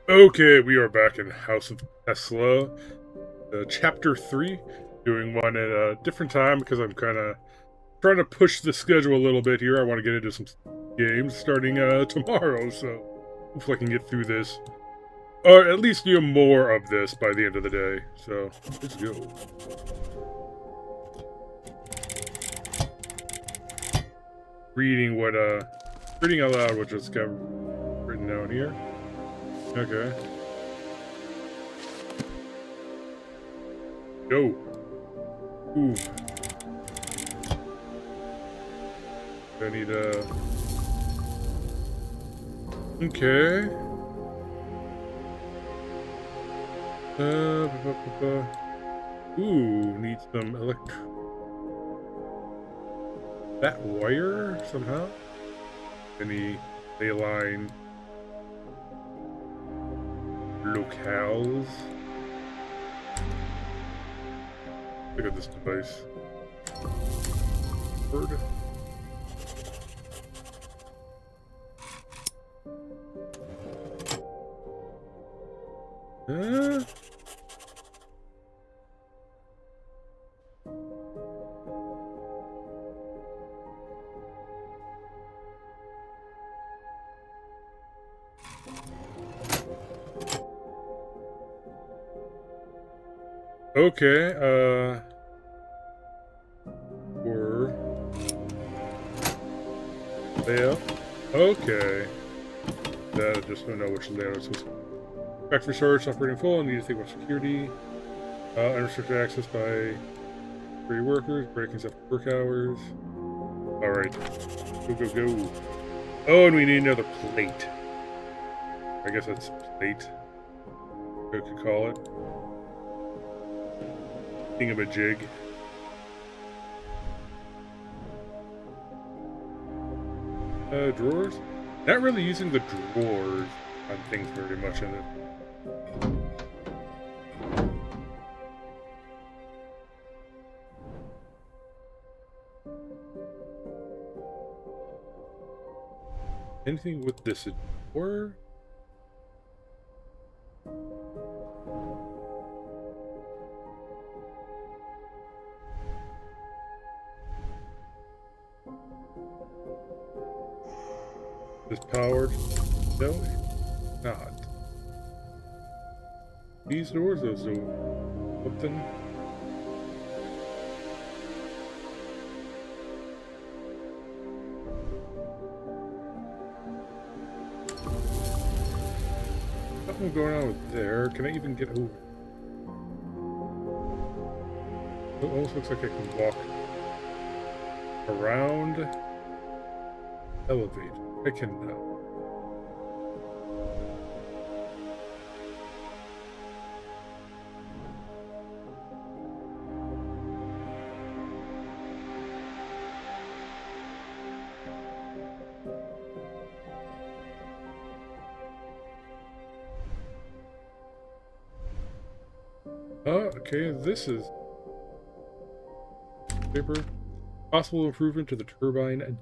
Okay, we are back in House of Tesla, chapter 3, doing one at a different time because I'm kind of trying to push the schedule a little bit here. I want to get into some games starting tomorrow, so hopefully I can get through this. Or at least do more of this by the end of the day, so let's go. Reading out loud what just got written down here. Okay. Go. Ooh. I need okay. Ooh, need some that wire somehow. Any ley line locales. Look at this device. Bird. Okay, or layout. Okay. That I just don't know which layout it's factory storage operating full, and need to think about security. Unrestricted access by free workers, breaking stuff for work hours. Alright. Go, go, go. Oh, and we need another plate. I guess that's plate. We could call it. Thingamajig. Drawers? Not really using the drawers on things very much in it. Anything with this door? This powered? No, it's not. These doors, those do something. Something going on with there. Can I even get over? It almost looks like I can walk around. Elevate. I can now. Okay, this is paper. Possible improvement to the turbine.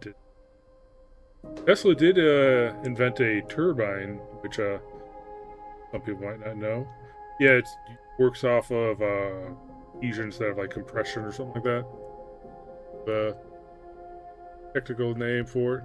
Tesla did invent a turbine, which some people might not know. Yeah, it works off of heat instead of like compression or something like that. The technical name for it.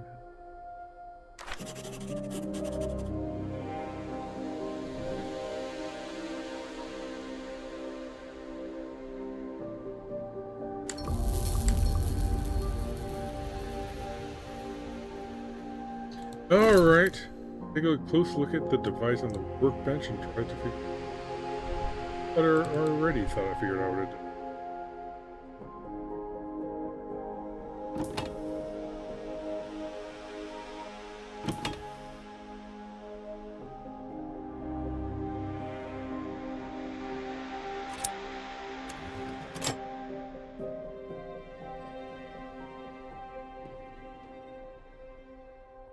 Alright, take a close look at the device on the workbench and try to figure out. But I already thought I figured out what it did.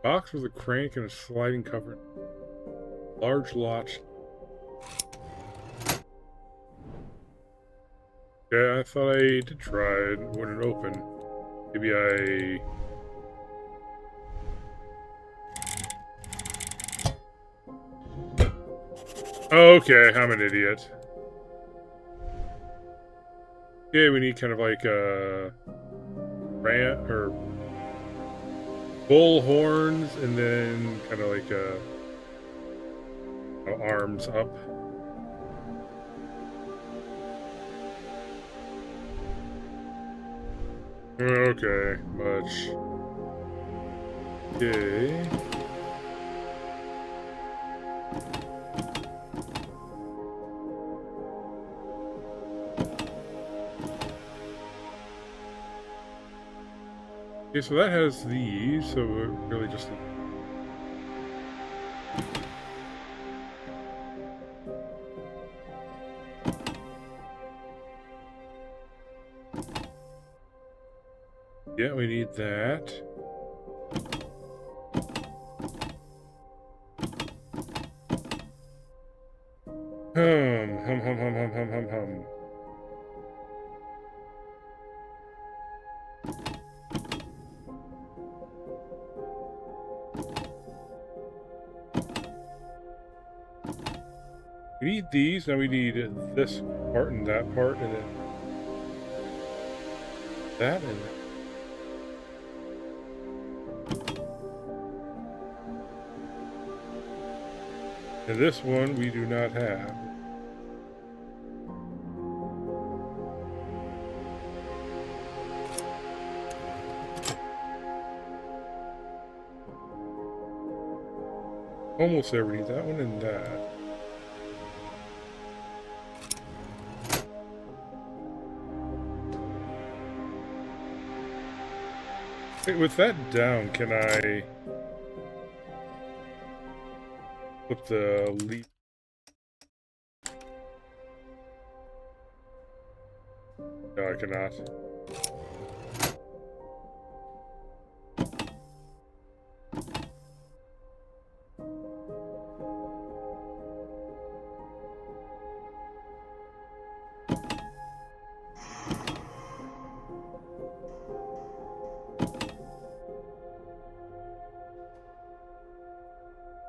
Box with a crank and a sliding cover. Large lot. Yeah, I thought I did try it. Wouldn't open. Maybe I... Okay, I'm an idiot. Okay, we need kind of like a ram or bull horns, and then kind of like arms up. Okay, much. Okay. Okay, so that has these, so we're really just... Yeah, we need that. Hum. We need these, now we need this part and that part, and then that and that. And this one we do not have. Almost there, we need that one and that. Hey, with that down, can I flip the leaf? No, I cannot.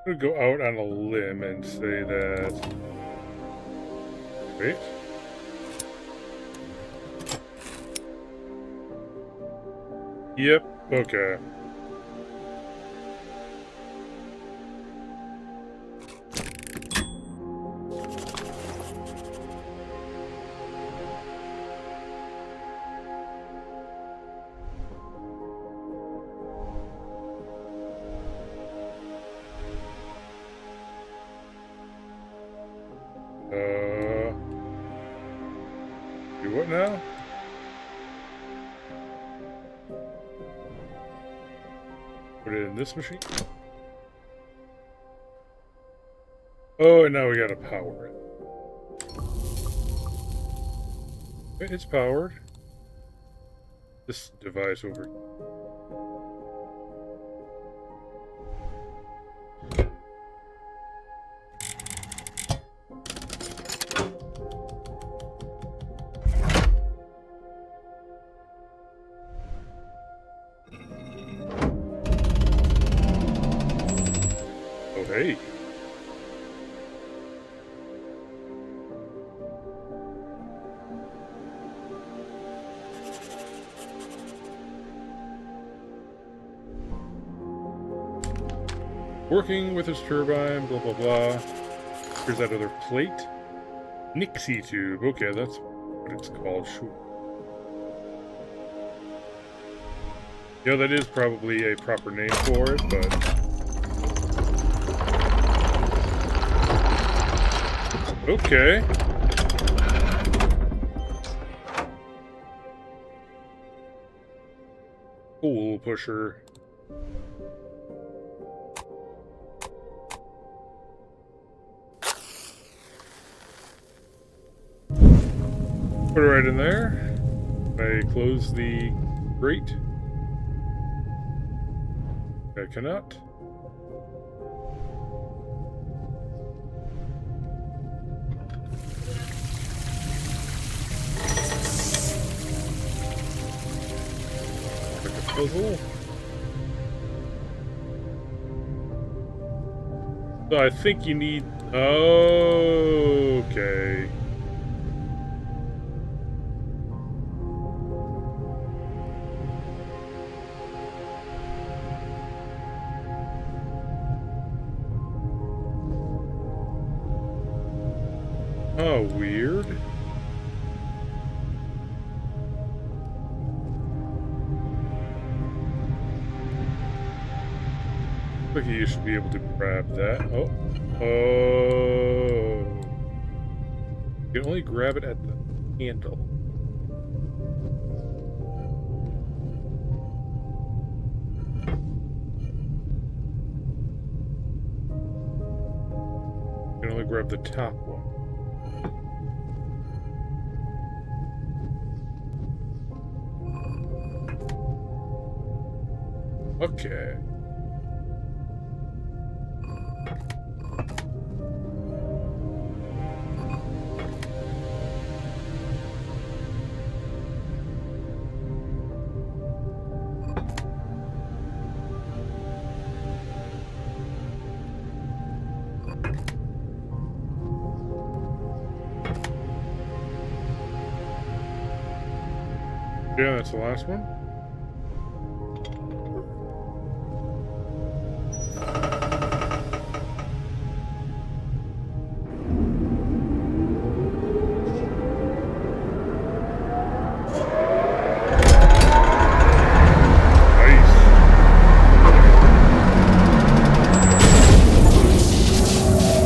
I'm gonna go out on a limb and say that... Wait. Yep, okay. Do what now? Put it in this machine? Oh, and now we gotta power it. Okay, it's powered. This device over. Oh, hey. Working with his turbine, blah, blah, blah. Here's that other plate. Nixie tube. Okay, that's what it's called, sure. Yeah, that is probably a proper name for it, but... Okay. Cool pusher. Put it right in there. I close the grate. I cannot. Like a puzzle. So I think you need... Oh, Oh, weird. Looks like you should be able to grab that. Oh. Oh. You can only grab it at the handle. You can only grab the top one. Okay. Yeah, that's the last one.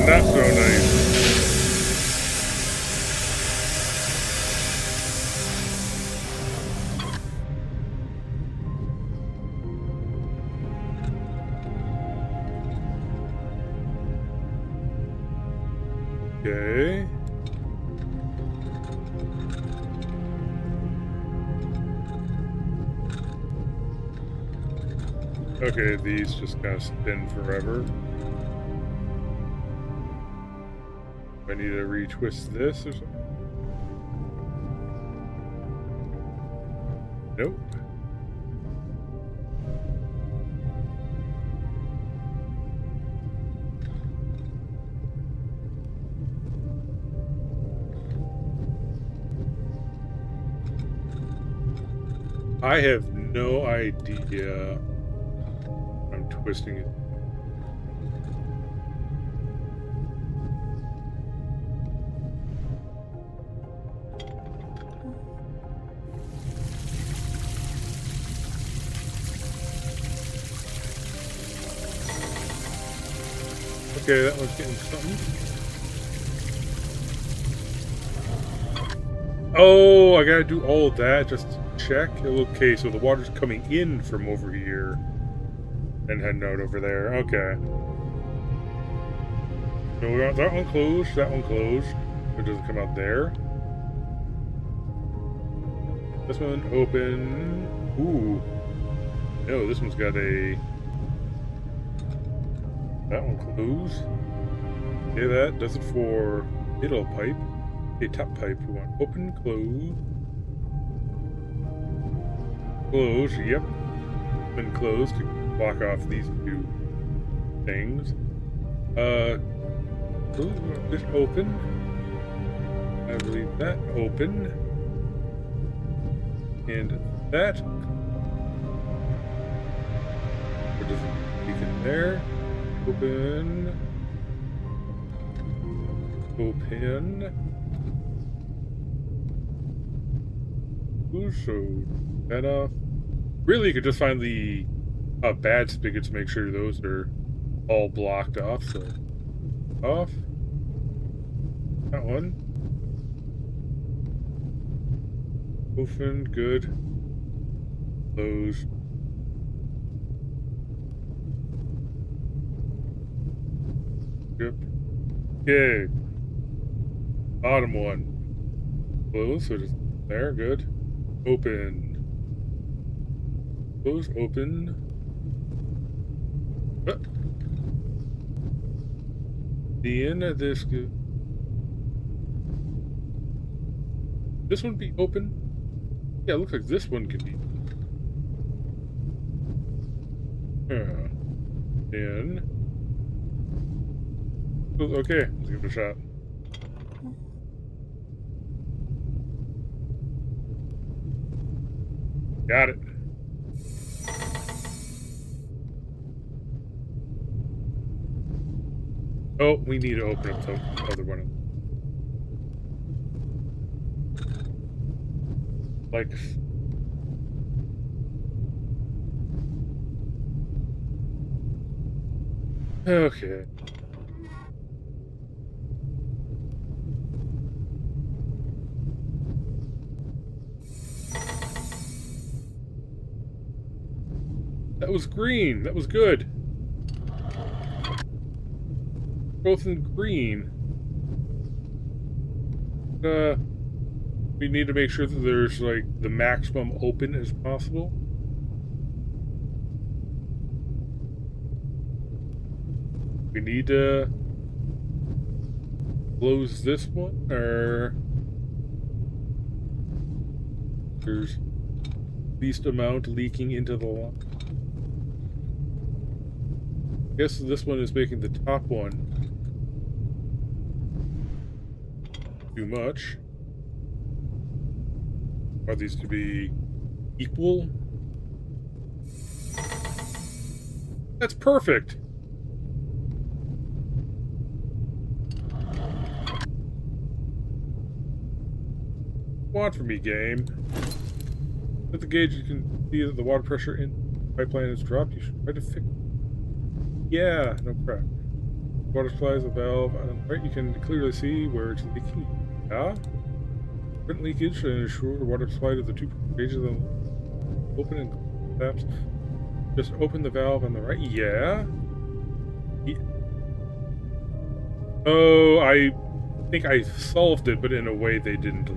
Not so nice. Okay. Okay, these just kind of spin forever. I need to retwist this or something? Nope. I have no idea. I'm twisting it. Okay, that one's getting something. Oh, I gotta do all of that just to check. Okay, so the water's coming in from over here and heading out over there. Okay. So we got that one closed, that one closed. It doesn't come out there. This one open. Ooh. No, this one's got a... That one closed. Okay, that does it for middle pipe. Okay, top pipe. We want open, close. Close, yep. Open, close to block off these two things. This open. I believe that open. And that. Or does it leak in there? Open. Open. Ooh, so that off. Really, you could just find the bad spigots to make sure those are all blocked off. So off. That one. Open, good. Close. Yep. Okay. Bottom one. Close, so just there, good. Open. Close, open. The end of this. This one be open? Yeah, it looks like this one could be. And. Okay, let's give it a shot. Got it. Oh, we need to open up the other one. Like... Okay. That was green. That was good. Both in green. We need to make sure that there's, like, the maximum open as possible. We need to close this one, or there's least amount leaking into the lock. I guess this one is making the top one too much. Are these to be equal? That's perfect! Want from me, game. With the gauge, you can see that the water pressure in the pipeline has dropped. You should try to fix it. Yeah, no crap. Water supply is a valve. Right, you can clearly see where it's leaking. Yeah? Prevent leakage and ensure water supply to the two gauges of open and taps. Just open the valve on the right. Yeah? Oh, I think I solved it, but in a way they didn't.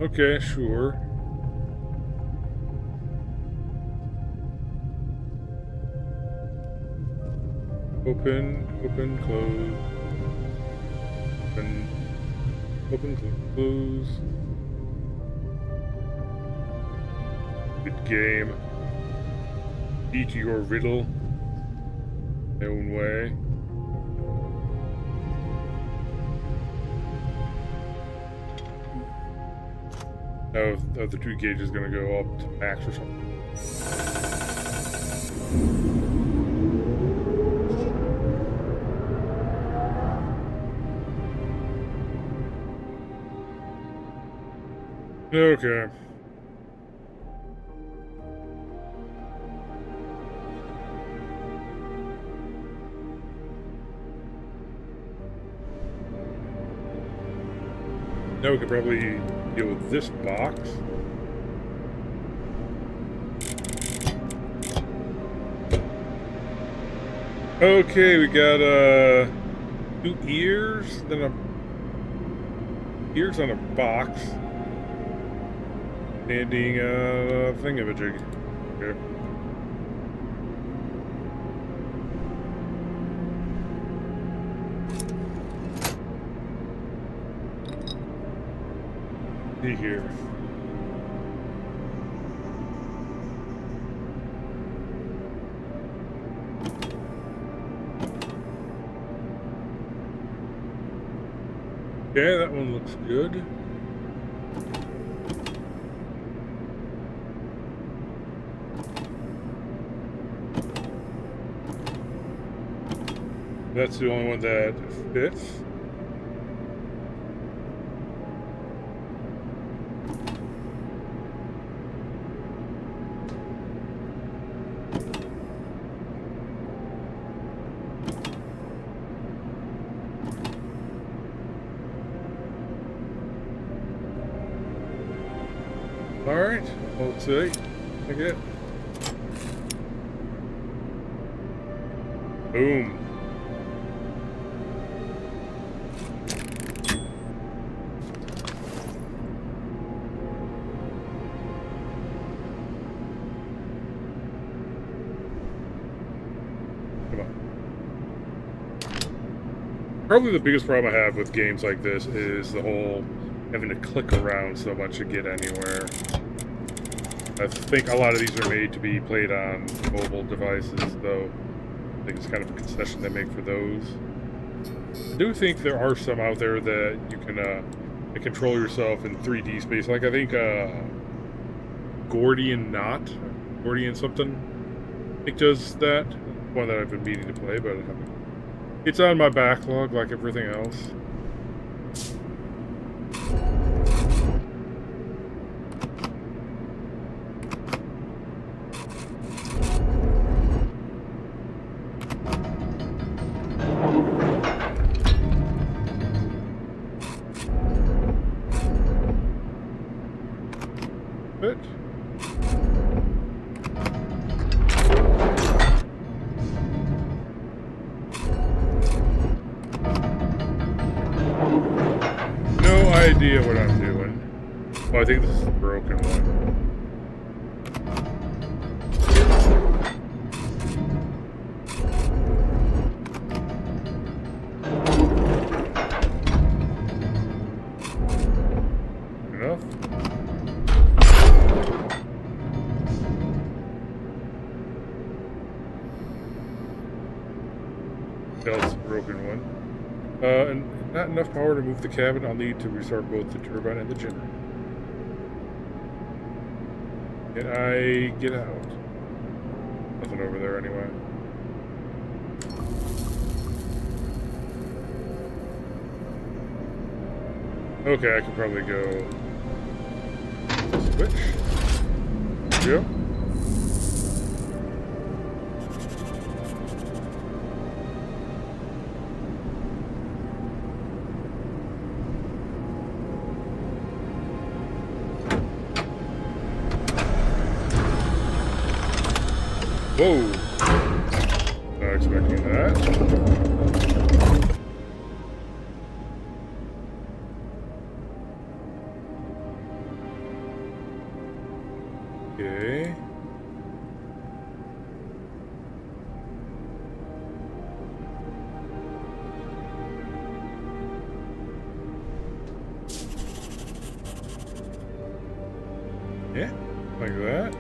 Okay, sure. Open, close. Open, close. Good game. Beat your riddle. My own way. Oh, the two gauge is going to go up to max or something. Okay. Now we could probably deal with this box. Okay, we got 2 ears, then ears on a box. Standing thingamajig. Okay. See here. Okay, that one looks good. That's the only one that fits. Alright, we'll see. Okay. Boom. Probably the biggest problem I have with games like this is the whole having to click around so much to get anywhere. I think a lot of these are made to be played on mobile devices, though. I think it's kind of a concession they make for those. I do think there are some out there that you can control yourself in 3D space. Like, I think Gordian something, I think does that. One that I've been meaning to play, but I haven't. It's on my backlog like everything else. idea what I'm doing. Oh, I think this is the broken one. Enough? That's the broken one. And not enough power to move the cabin. I'll need to restart both the turbine and the generator. Can I get out? Nothing over there anyway. Okay, I can probably go switch. There we go. Whoa! Not expecting that. Okay. Yeah, like that.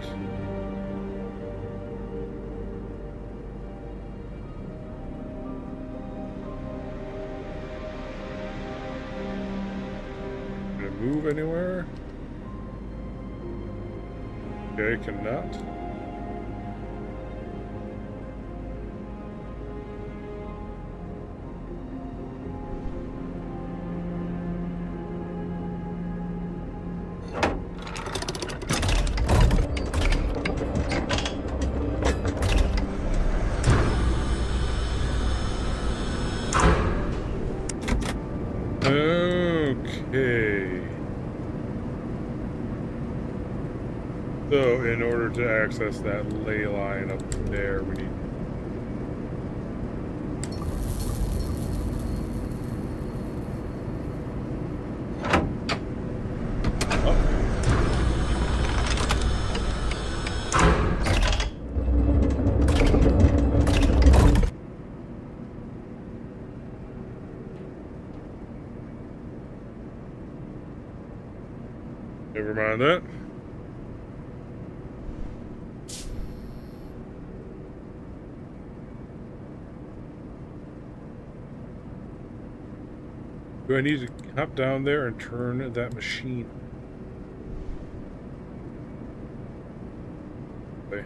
Move anywhere? Okay, cannot. Okay. So, in order to access that ley line up there, we need... Never mind that. Do I need to hop down there and turn that machine? Okay.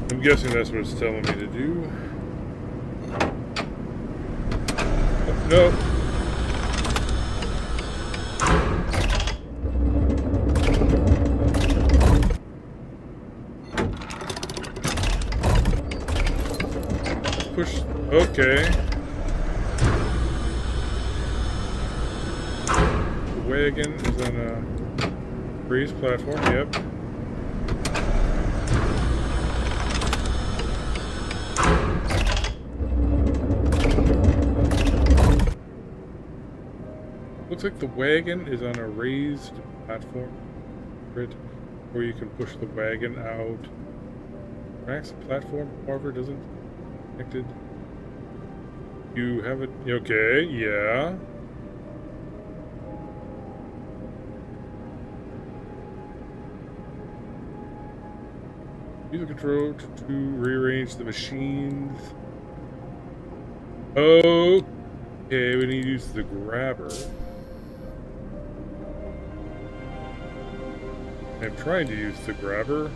I'm guessing that's what it's telling me to do. Oh, no. Push. Okay. The wagon is on a raised platform. Yep. Looks like the wagon is on a raised platform, where you can push the wagon out. Max platform, however, doesn't connected. You have it. Okay, yeah. Use the control to rearrange the machines. Okay, we need to use the grabber. I'm trying to use the grabber.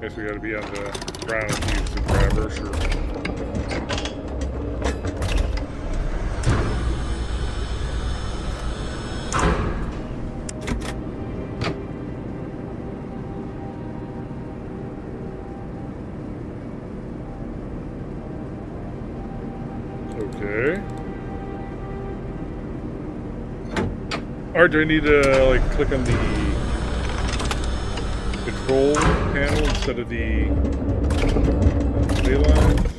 Guess we gotta be on the ground to use the grabber, sure. Or do I need to like click on the control panel instead of the ley lines?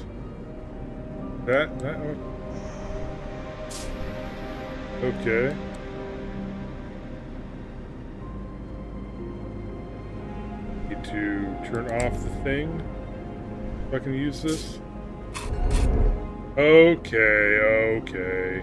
That one? Okay. Need to turn off the thing if I can use this. Okay, okay.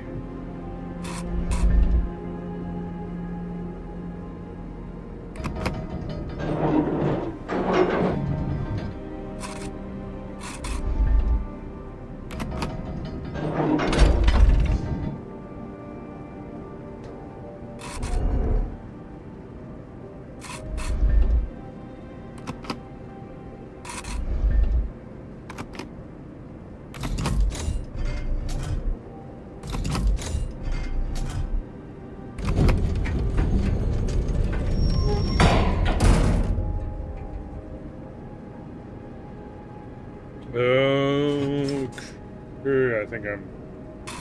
Okay, I think I'm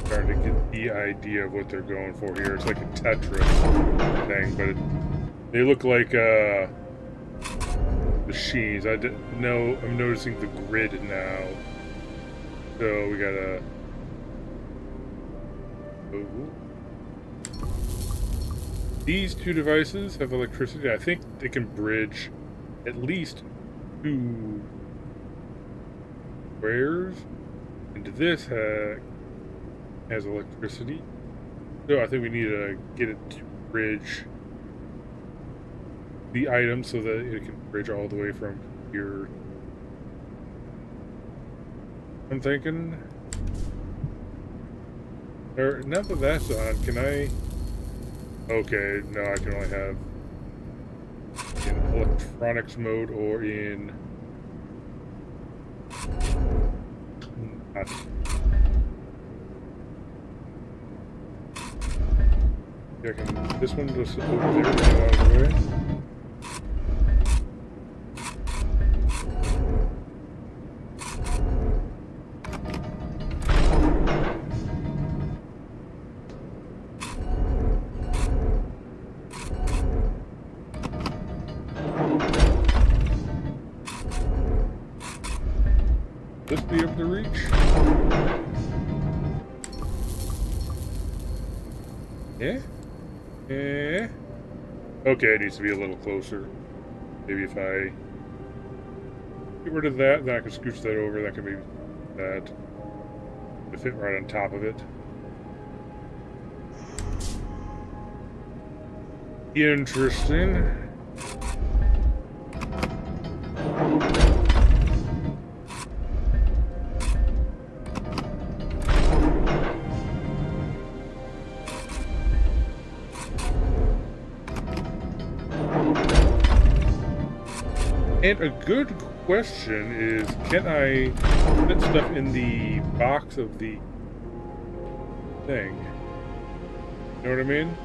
starting to get the idea of what they're going for here. It's like a Tetris thing, but they look like machines. I didn't know. I'm noticing the grid now. So we gotta. These two devices have electricity. I think they can bridge at least 2 squares. And this has electricity. So I think we need to get it to bridge the item so that it can bridge all the way from here. I'm thinking. Or now that that's on, can I? Okay, no, I can only have in electronics mode or in. Not. Yeah, this one just over there, get out of the way. This be able to reach? Yeah? Yeah? Okay, it needs to be a little closer. Maybe if I get rid of that, then I can scooch that over. That can be that. To fit right on top of it. Interesting. And a good question is, can I put stuff in the box of the thing? You know what I mean?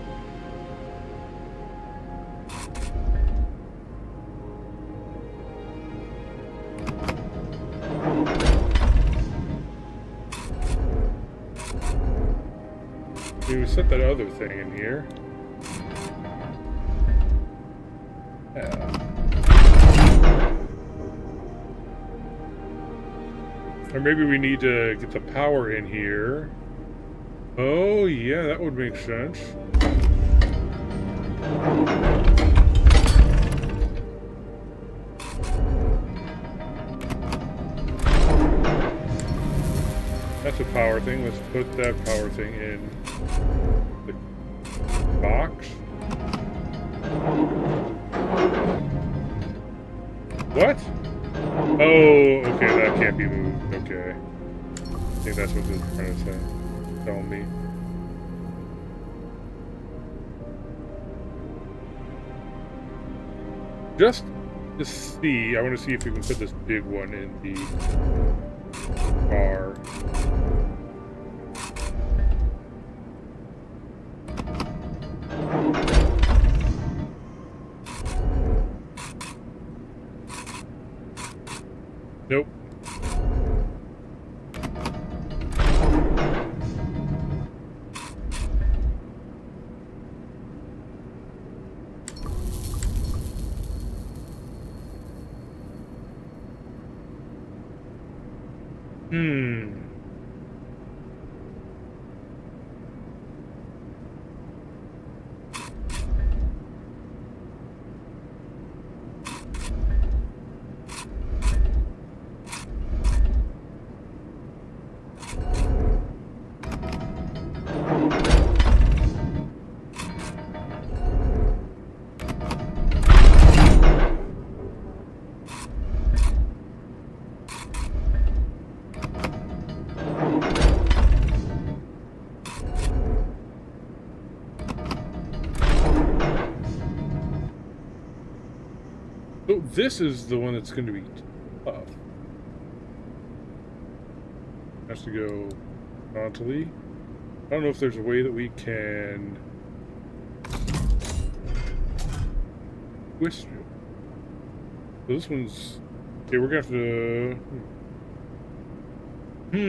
We set that other thing in here. Or maybe we need to get the power in here. Oh, yeah, that would make sense. That's a power thing. Let's put that power thing in the box. What? Oh, okay, that can't be moved. Okay. I think that's what they're trying to say. Tell me. Just to see, I want to see if we can put this big one in the car. Nope. Hmm. So this is the one that's going to be tough. Has to go horizontally. I don't know if there's a way that we can twist it. So this one's... Okay, we're going to have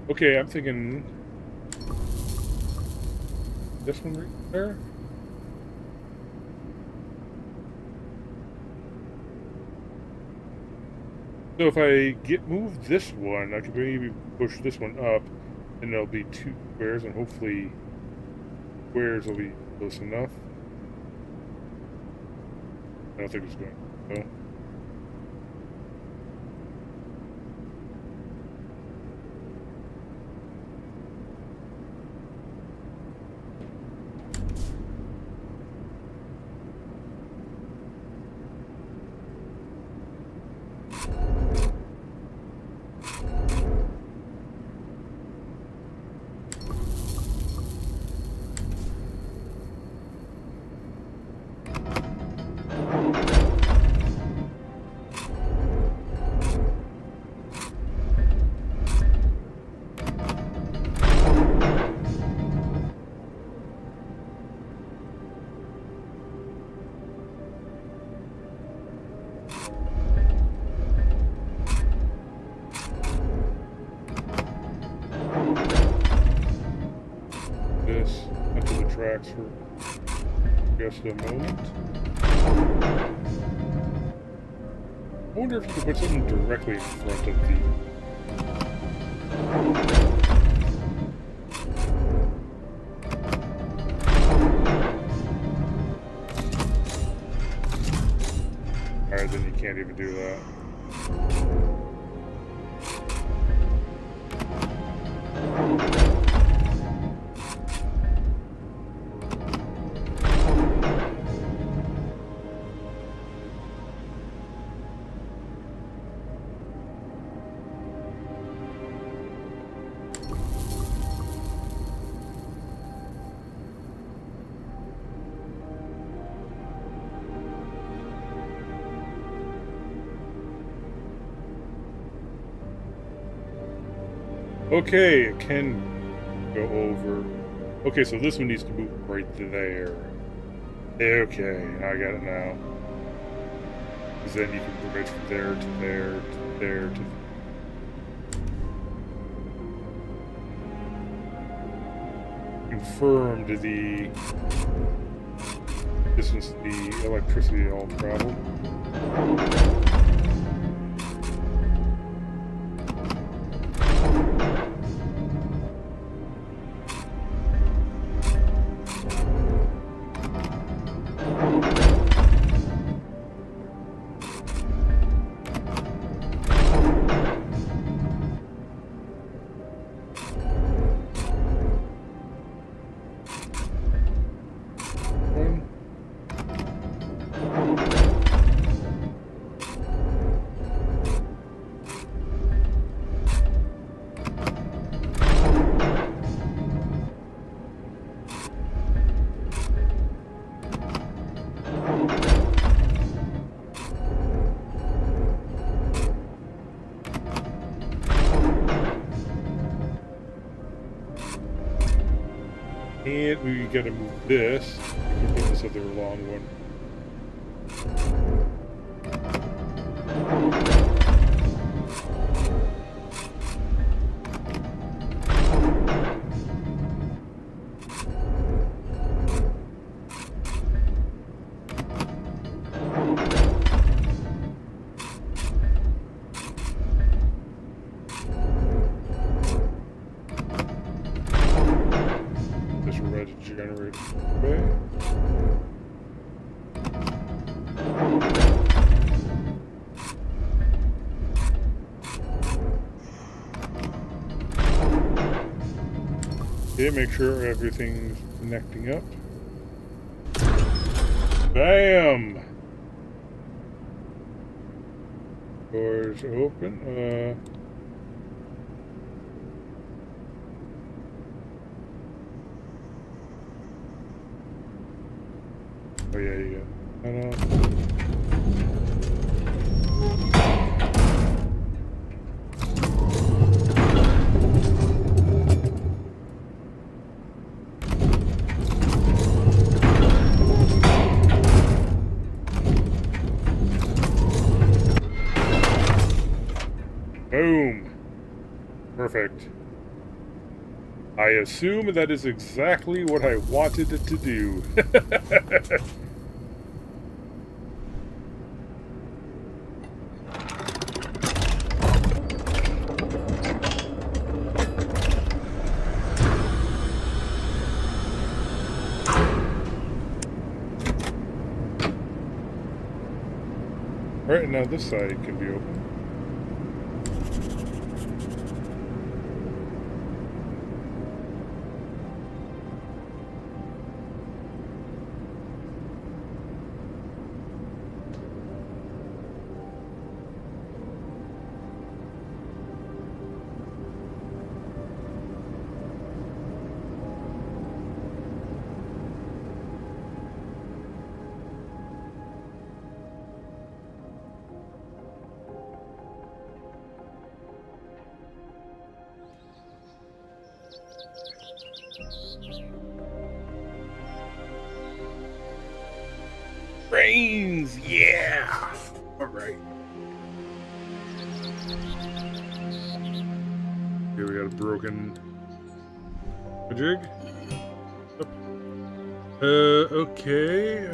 to... Okay, I'm thinking... This one right there? So if I move this one, I could maybe push this one up, and there'll be 2 squares, and hopefully squares will be close enough. I don't think it's going to go. This onto the tracks for just a moment. I wonder if you could put something directly in front of the... Alright, then you can't even do that. Okay, it can go over. Okay, so this one needs to move right there. Okay, I got it now. Because then you can progress from there to there to there to... Confirmed the distance the electricity all travel. And we gotta move this. We can put this other long one. red generator. Okay. Okay, make sure everything's connecting up. Bam! Doors open. Oh yeah, you got that on. Boom. Perfect. I assume that is exactly what I wanted it to do. Alright, now this side can be open. Brains, yeah! Alright. Here we got a broken jig. Yep. Okay.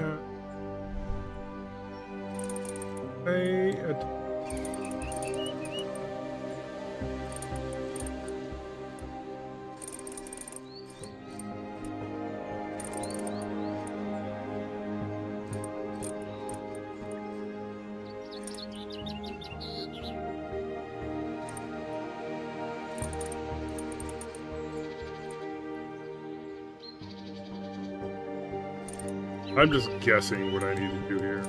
I'm just guessing what I need to do here.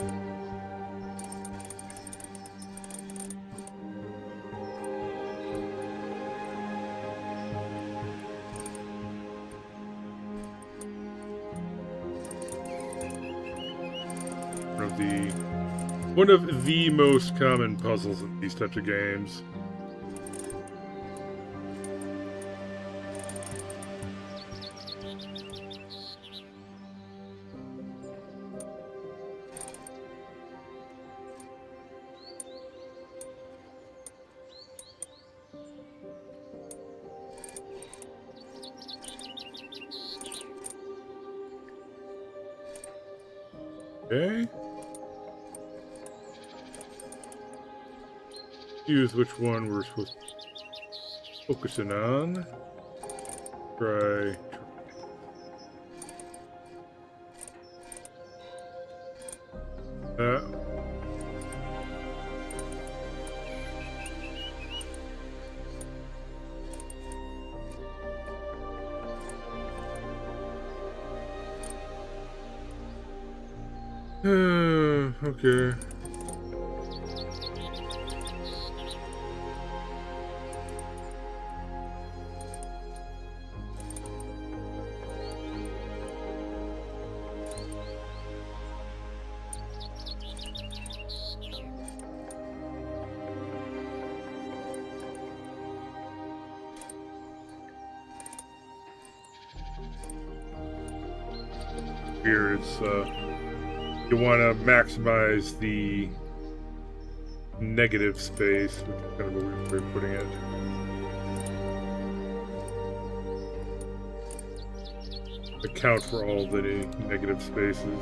One of the most common puzzles in these types of games. Okay. Choose which one we're supposed to focusing on. Try. Okay. Here it's you want to maximize the negative space, which is kind of a weird way of putting it. Account for all the negative spaces.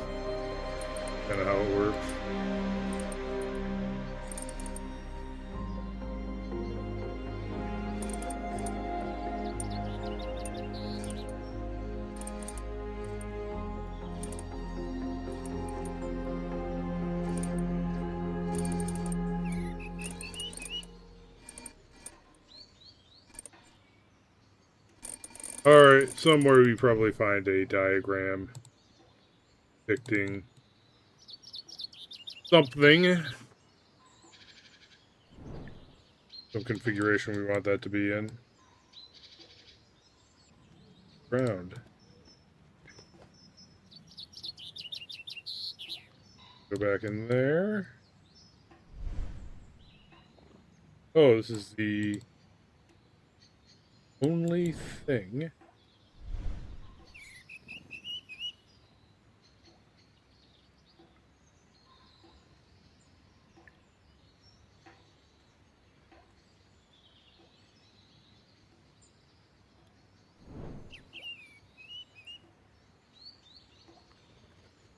Kind of how it works. somewhere we probably find a diagram depicting something. Some configuration we want that to be in. Ground. Go back in there. Oh, this is the only thing.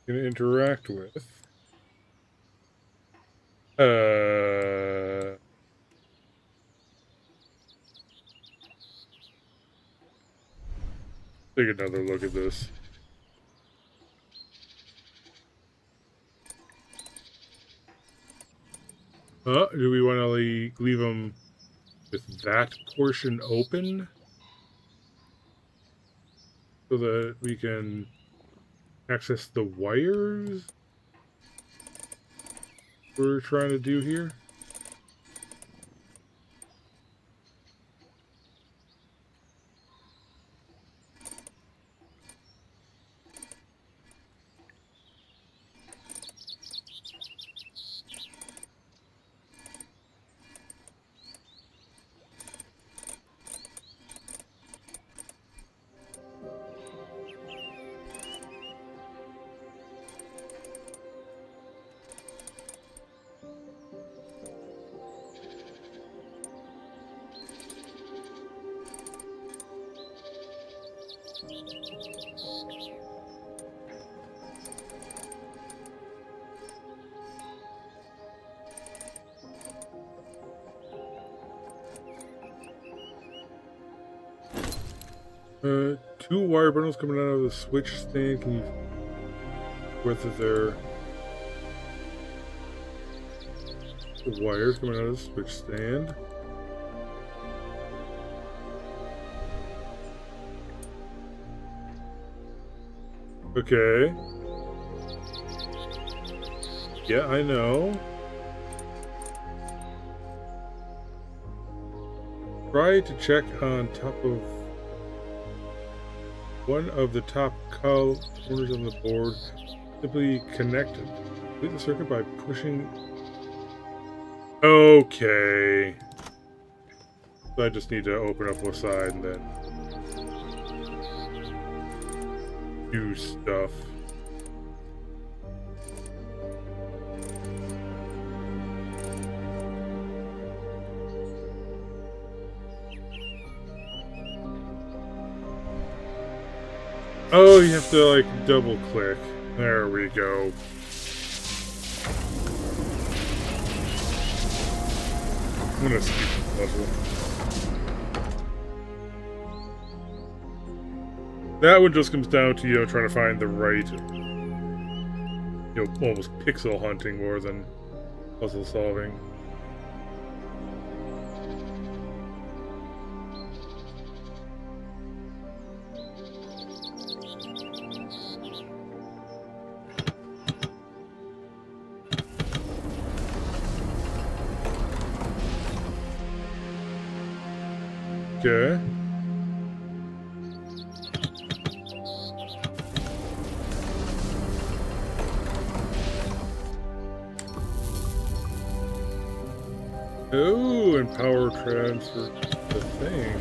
Gonna interact with. Take another look at this. Do we want to leave them with that portion open so that we can access the wires we're trying to do here? Two wire bundles coming out of the switch stand. Can you... Whether they're... wires coming out of the switch stand. Okay. Yeah, I know. Try to check on top of one of the top corners on the board. Simply connect it. Complete the circuit by pushing. Okay. So I just need to open up one side and then do stuff. Oh, you have to like double click. There we go. I'm gonna skip the puzzle. That one just comes down to, you know, trying to find the right, you know, almost pixel hunting more than puzzle solving. Okay. Oh, and power transfer the thing.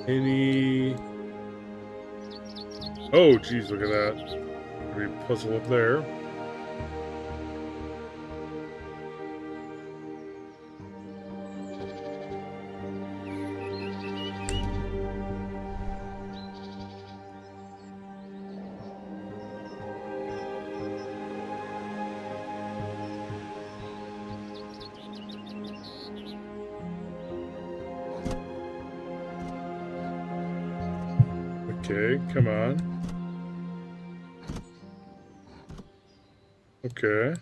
Any... Oh, geez, look at that. Maybe puzzle up there. Okay, come on. Okay.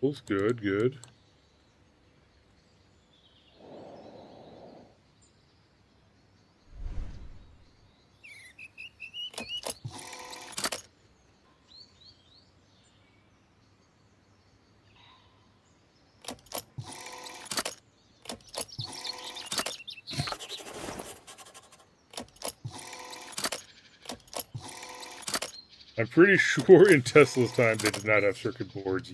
Good, good. I'm pretty sure in Tesla's time they did not have circuit boards.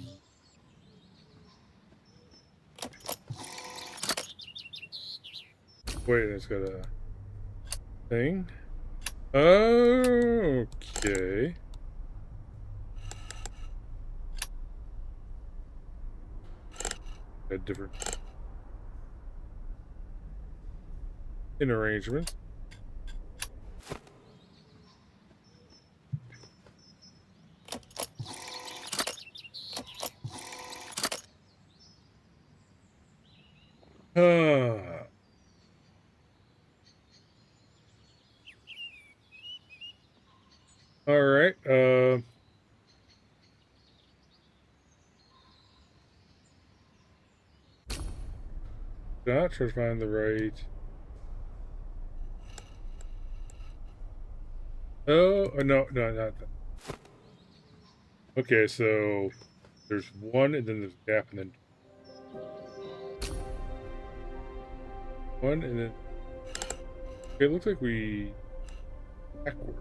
Wait, it's got a thing. Okay. A different in arrangement. All right. Not try to find the right. Oh, no, not that. Okay, so there's one, and then there's a gap, and then one, and then. Okay, it looks like we backward.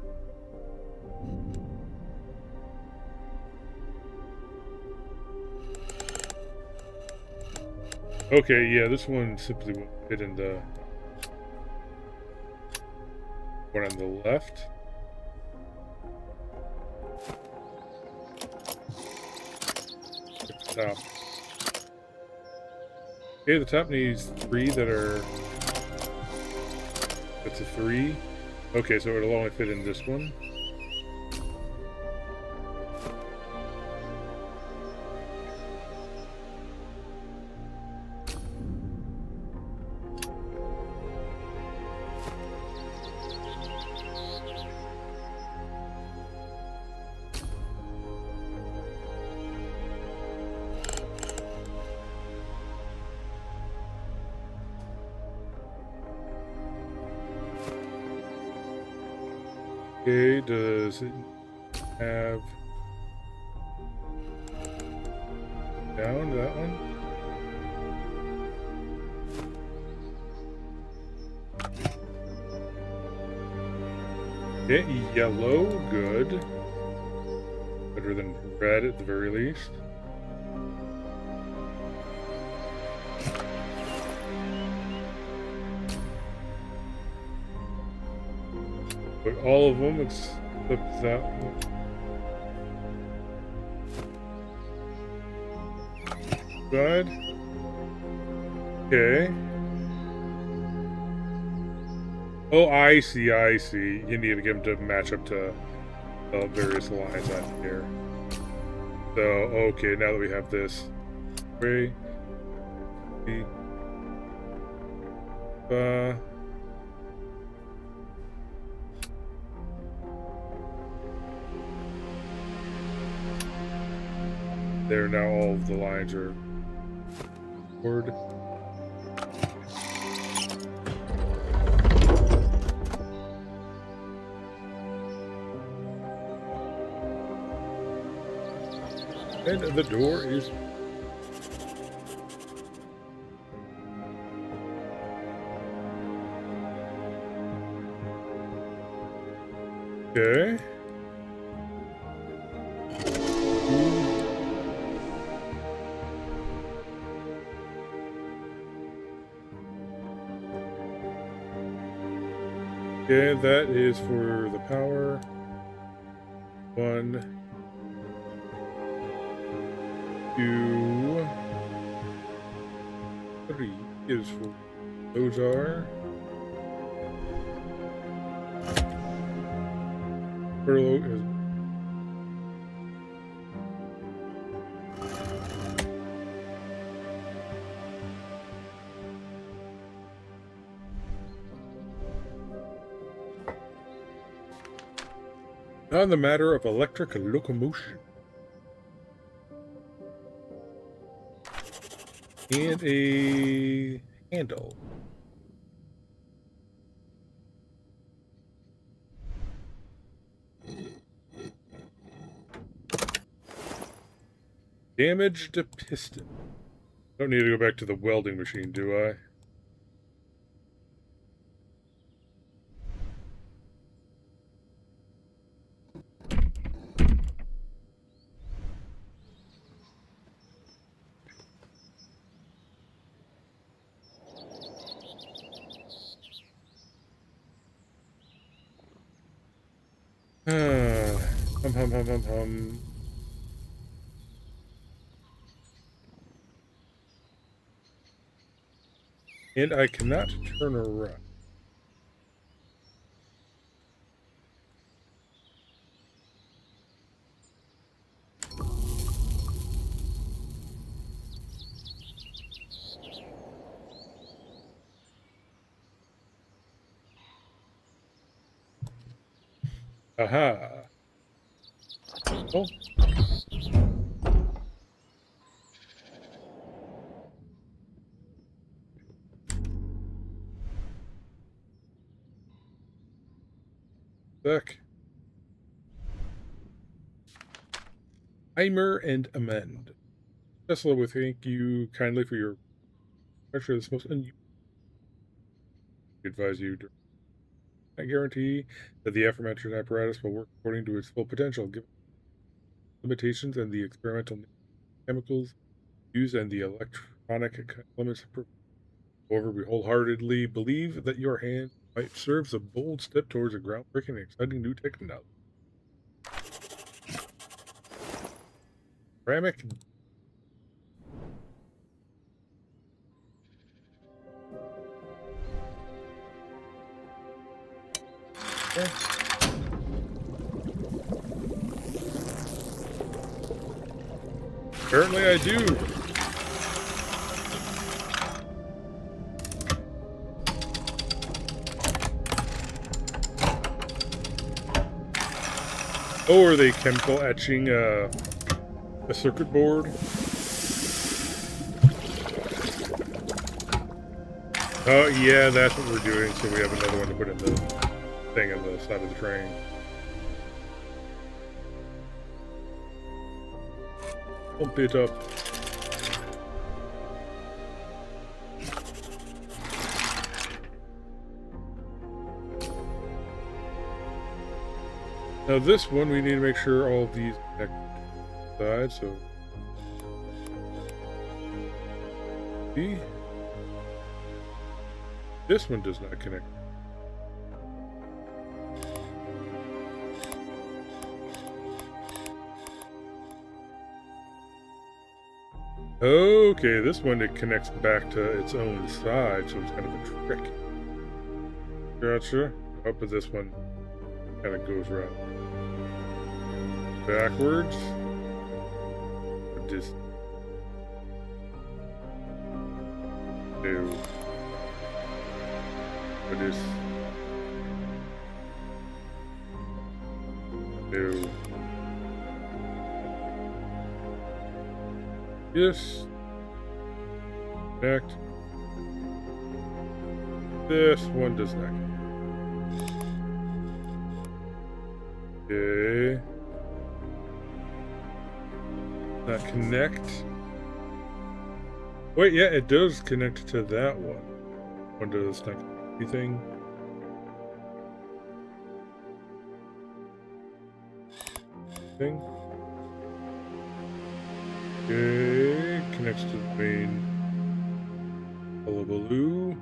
Okay, yeah, this one simply won't fit in the one on the left. The top. Okay, the top needs 3 that are. That's a 3. Okay, so it'll only fit in this one. Okay, does it have down that one? Okay, yellow, good. Better than red at the very least. But all of them except that one. Good. Okay. Oh, I see, I see. You need to get them to match up to various lines on here. So, okay, now that we have this. 3, 3, there, now all of the lines are forward. And the door is. Okay. Okay, that is for the power. 1, 2, 3 is for those are. Furlough is. On the matter of electric locomotion. And a handle. Damaged piston. Don't need to go back to the welding machine, do I? Hum. And I cannot turn around. Aha. Oh. Sec. Timer and amend. Tesla would thank you kindly for your pressure. This most unusual. Advise you. I guarantee that the aforementioned apparatus will work according to its full potential, given limitations and the experimental chemicals used and the electronic elements. However, we wholeheartedly believe that your hand might serve as a bold step towards a groundbreaking and exciting new technology. Ceramic. Okay. Apparently I do. Oh, are they chemical etching a circuit board? Oh, yeah, that's what we're doing. So we have another one to put in the thing on the side of the train. Pump it up. Now this one, we need to make sure all of these connect to the side, so... See? This one does not connect. Okay, this one, it connects back to its own side, so it's kind of a trick. Gotcha. Oh, but this one kind of goes around backwards. Just do. Just do. Yes. Connect. This one does not. Okay. Not connect. Wait, yeah, it does connect to that one. One does not anything. Thing. Okay, connects to the main hullabaloo.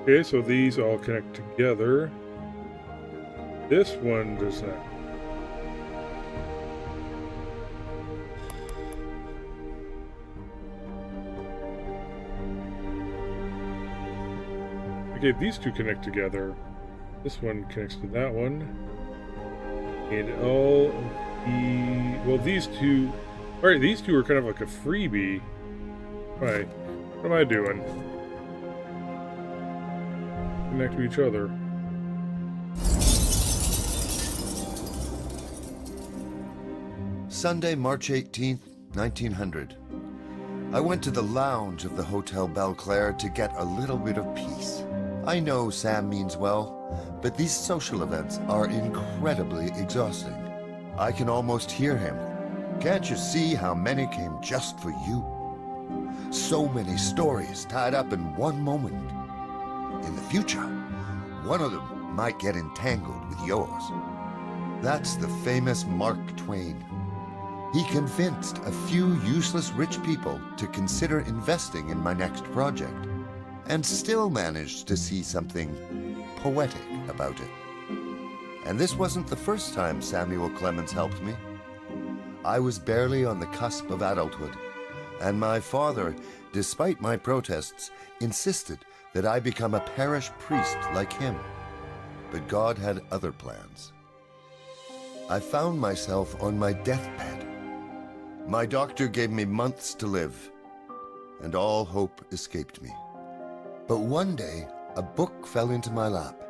Okay, so these all connect together. This one does not. Okay, these two connect together. This one connects to that one. And all of well, these two, all right, these two are kind of like a freebie. Right, what am I doing? Connect to each other. Sunday, March 18th, 1900. I went to the lounge of the Hotel Belclair to get a little bit of peace. I know Sam means well, but these social events are incredibly exhausting. I can almost hear him. Can't you see how many came just for you? So many stories tied up in one moment. In the future, one of them might get entangled with yours. That's the famous Mark Twain. He convinced a few useless rich people to consider investing in my next project, and still managed to see something poetic about it. And this wasn't the first time Samuel Clemens helped me. I was barely on the cusp of adulthood, and my father, despite my protests, insisted that I become a parish priest like him. But God had other plans. I found myself on my deathbed. My doctor gave me months to live, and all hope escaped me. But one day, a book fell into my lap.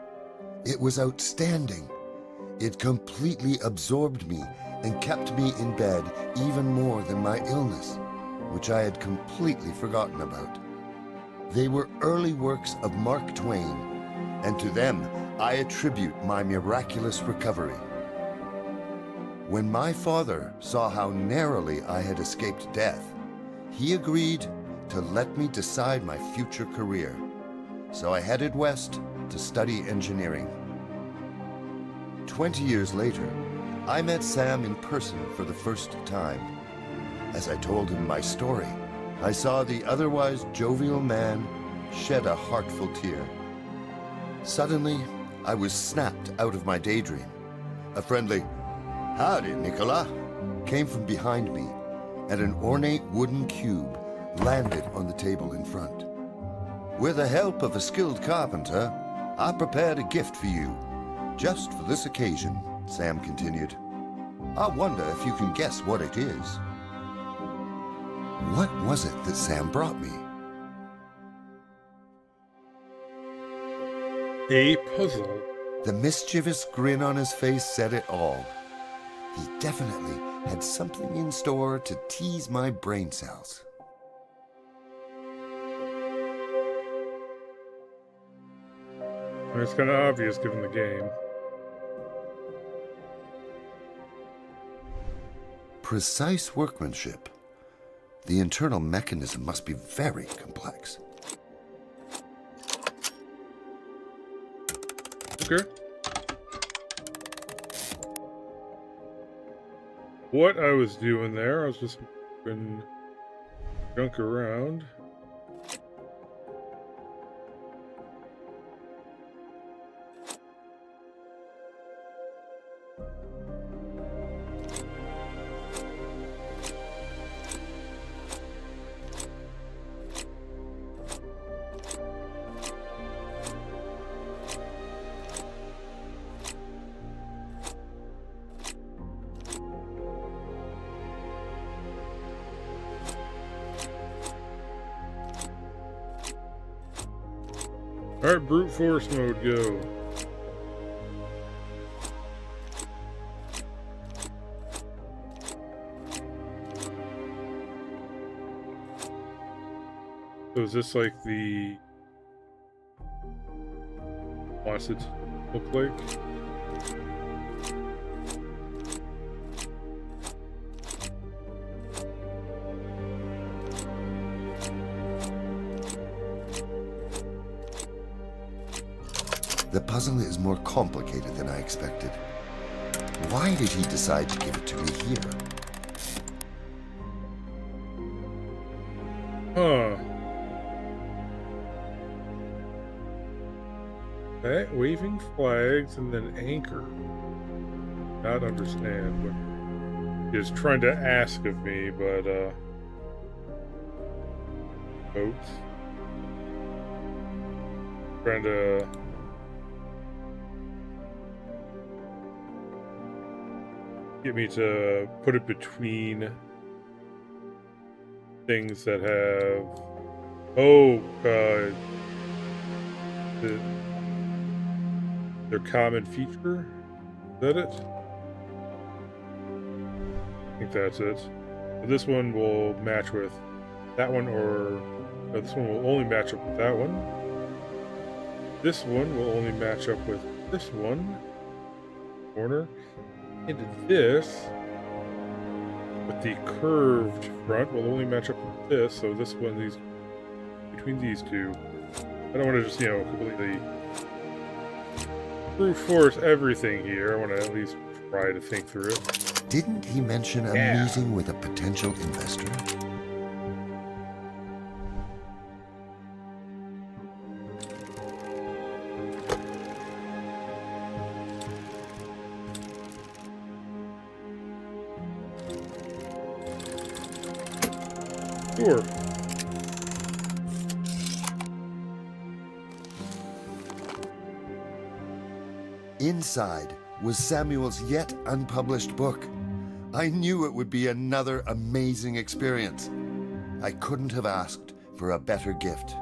It was outstanding. It completely absorbed me and kept me in bed even more than my illness, which I had completely forgotten about. They were early works of Mark Twain, and to them I attribute my miraculous recovery. When my father saw how narrowly I had escaped death, he agreed to let me decide my future career. So I headed west to study engineering. 20 years later, I met Sam in person for the first time. As I told him my story, I saw the otherwise jovial man shed a heartful tear. Suddenly, I was snapped out of my daydream. A friendly, "Howdy, Nikola," came from behind me, and an ornate wooden cube landed on the table in front. "With the help of a skilled carpenter, I prepared a gift for you, just for this occasion," Sam continued. "I wonder if you can guess what it is." What was it that Sam brought me? A puzzle. The mischievous grin on his face said it all. He definitely had something in store to tease my brain cells. It's kind of obvious given the game. Precise workmanship. The internal mechanism must be very complex. Okay. What I was doing there, I was just moving junk around. Alright, brute force mode, go. So is this like the... wants it to look like? The puzzle is more complicated than I expected. Why did he decide to give it to me here? Huh. That waving flags and then anchor. Not understand what he is trying to ask of me, but boats. Trying to get me to put it between things that have their common feature. Is that it? I think that's it. So this one will match with that one, or no, this one will only match up with that one. This one will only match up with this one corner, and this with the curved front will only match up with this. So this one, these between these two, I don't want to just completely brute force everything here. I want to at least try to think through it. Didn't he mention a meeting with a potential investor? Sure. Inside was Samuel's yet unpublished book. I knew it would be another amazing experience. I couldn't have asked for a better gift.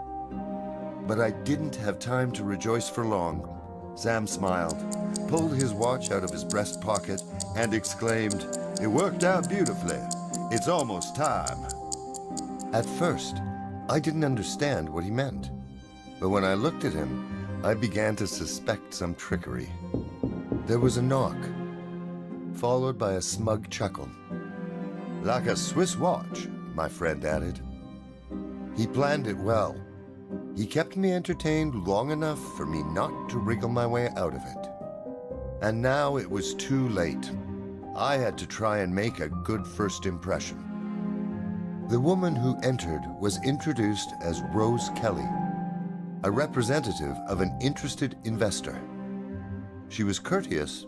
But I didn't have time to rejoice for long. Sam smiled, pulled his watch out of his breast pocket, and exclaimed, "It worked out beautifully. It's almost time." At first, I didn't understand what he meant. But when I looked at him, I began to suspect some trickery. There was a knock, followed by a smug chuckle. "Like a Swiss watch," my friend added. He planned it well. He kept me entertained long enough for me not to wriggle my way out of it. And now it was too late. I had to try and make a good first impression. The woman who entered was introduced as Rose Kelly, a representative of an interested investor. She was courteous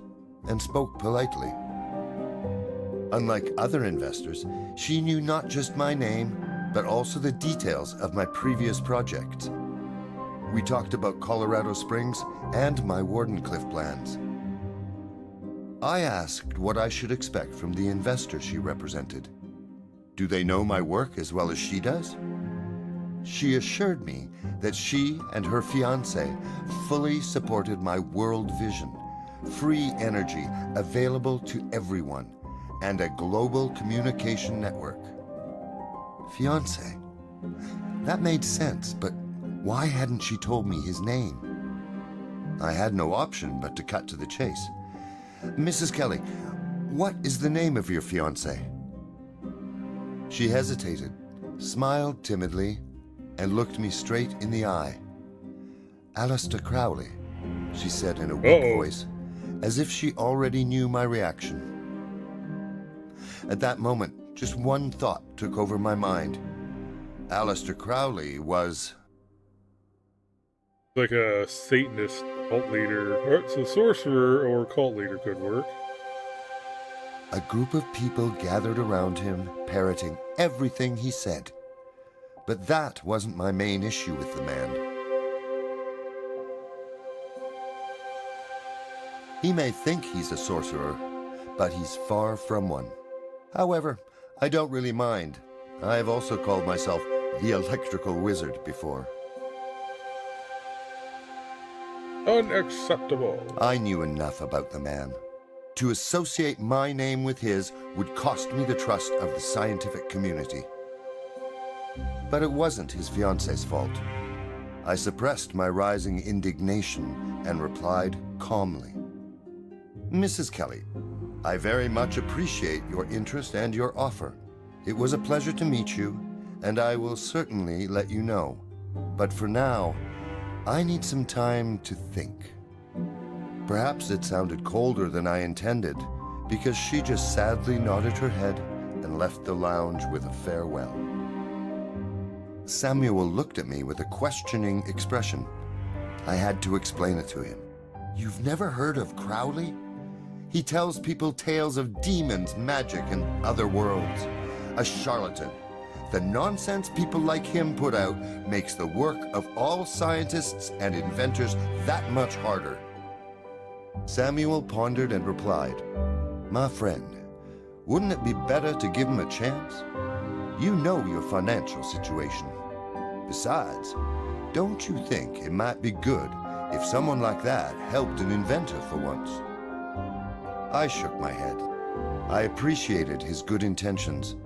and spoke politely. Unlike other investors, she knew not just my name, but also the details of my previous projects. We talked about Colorado Springs and my Wardenclyffe plans. I asked what I should expect from the investor she represented. Do they know my work as well as she does? She assured me that she and her fiancé fully supported my world vision, free energy available to everyone, and a global communication network. Fiancé? That made sense, but why hadn't she told me his name? I had no option but to cut to the chase. "Mrs. Kelly, what is the name of your fiancé?" She hesitated, smiled timidly, and looked me straight in the eye. "Alistair Crowley," she said in a weak voice, as if she already knew my reaction. At that moment, just one thought took over my mind. Alistair Crowley was... like a Satanist cult leader. Or so sorcerer or cult leader could work. A group of people gathered around him, parroting everything he said. But that wasn't my main issue with the man. He may think he's a sorcerer, but he's far from one. However, I don't really mind. I've also called myself the Electrical Wizard before. Unacceptable. I knew enough about the man. To associate my name with his would cost me the trust of the scientific community. But it wasn't his fiancé's fault. I suppressed my rising indignation and replied calmly. "Mrs. Kelly, I very much appreciate your interest and your offer. It was a pleasure to meet you, and I will certainly let you know. But for now, I need some time to think." Perhaps it sounded colder than I intended, because she just sadly nodded her head and left the lounge with a farewell. Samuel looked at me with a questioning expression. I had to explain it to him. "You've never heard of Crowley? He tells people tales of demons, magic, and other worlds. A charlatan. The nonsense people like him put out makes the work of all scientists and inventors that much harder." Samuel pondered and replied, "My friend, Wouldn't it be better to give him a chance? You know your financial situation. Besides, don't you think it might be good if someone like that helped an inventor for once? I shook my head. I appreciated his good intentions,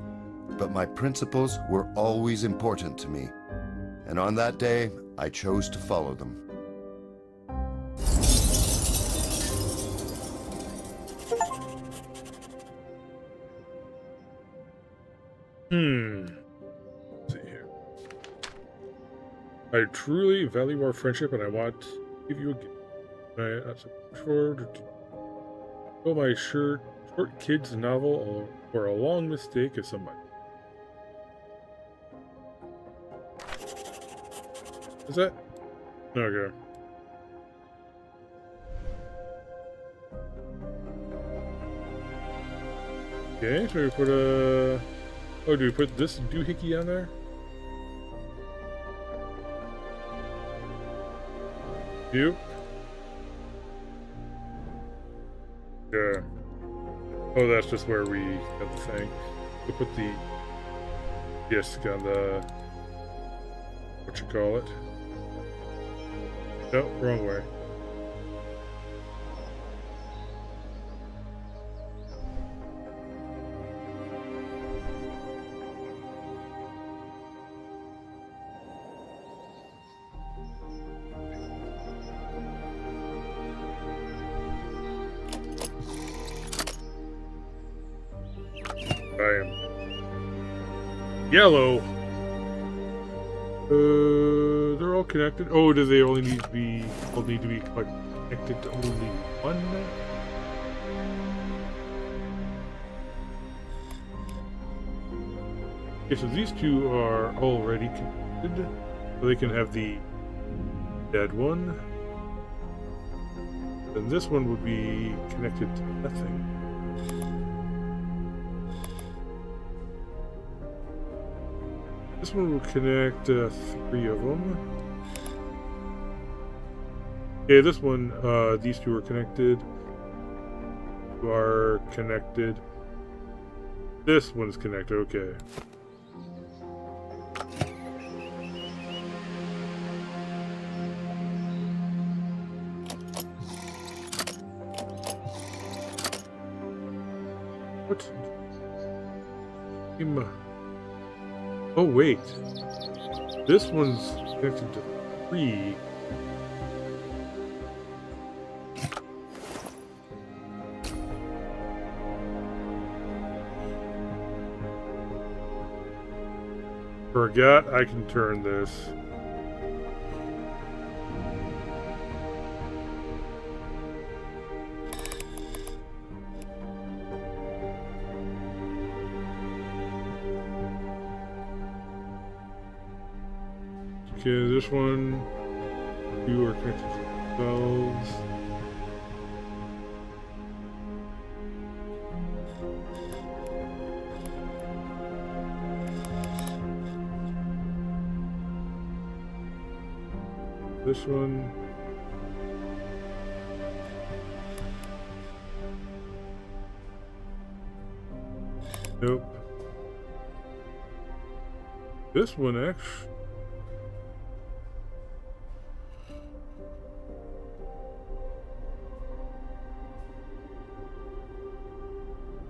but my principles were always important to me. And on that day, I chose to follow them. Let's see here. I truly value our friendship, and I want to give you a gift. My short kids novel or a long mistake of somebody. Is that? Okay. Okay, so we put a... Oh, do we put this doohickey on there? Yep. Yeah. Oh, that's just where we have the thing. We put the disc on the... What you call it? No, wrong way. I am yellow. They're all connected. Oh, do they only need to be connected to only one? Okay, so these two are already connected, so they can have the dead one. And this one would be connected to nothing. This one will connect 3 of them. Okay, this one, these two are connected. Two are connected. This one's connected, okay. What? Oh, wait. This one's connected to 3. Forgot I can turn this. Okay, this one, you are connected to themselves. This one. Nope. This one actually.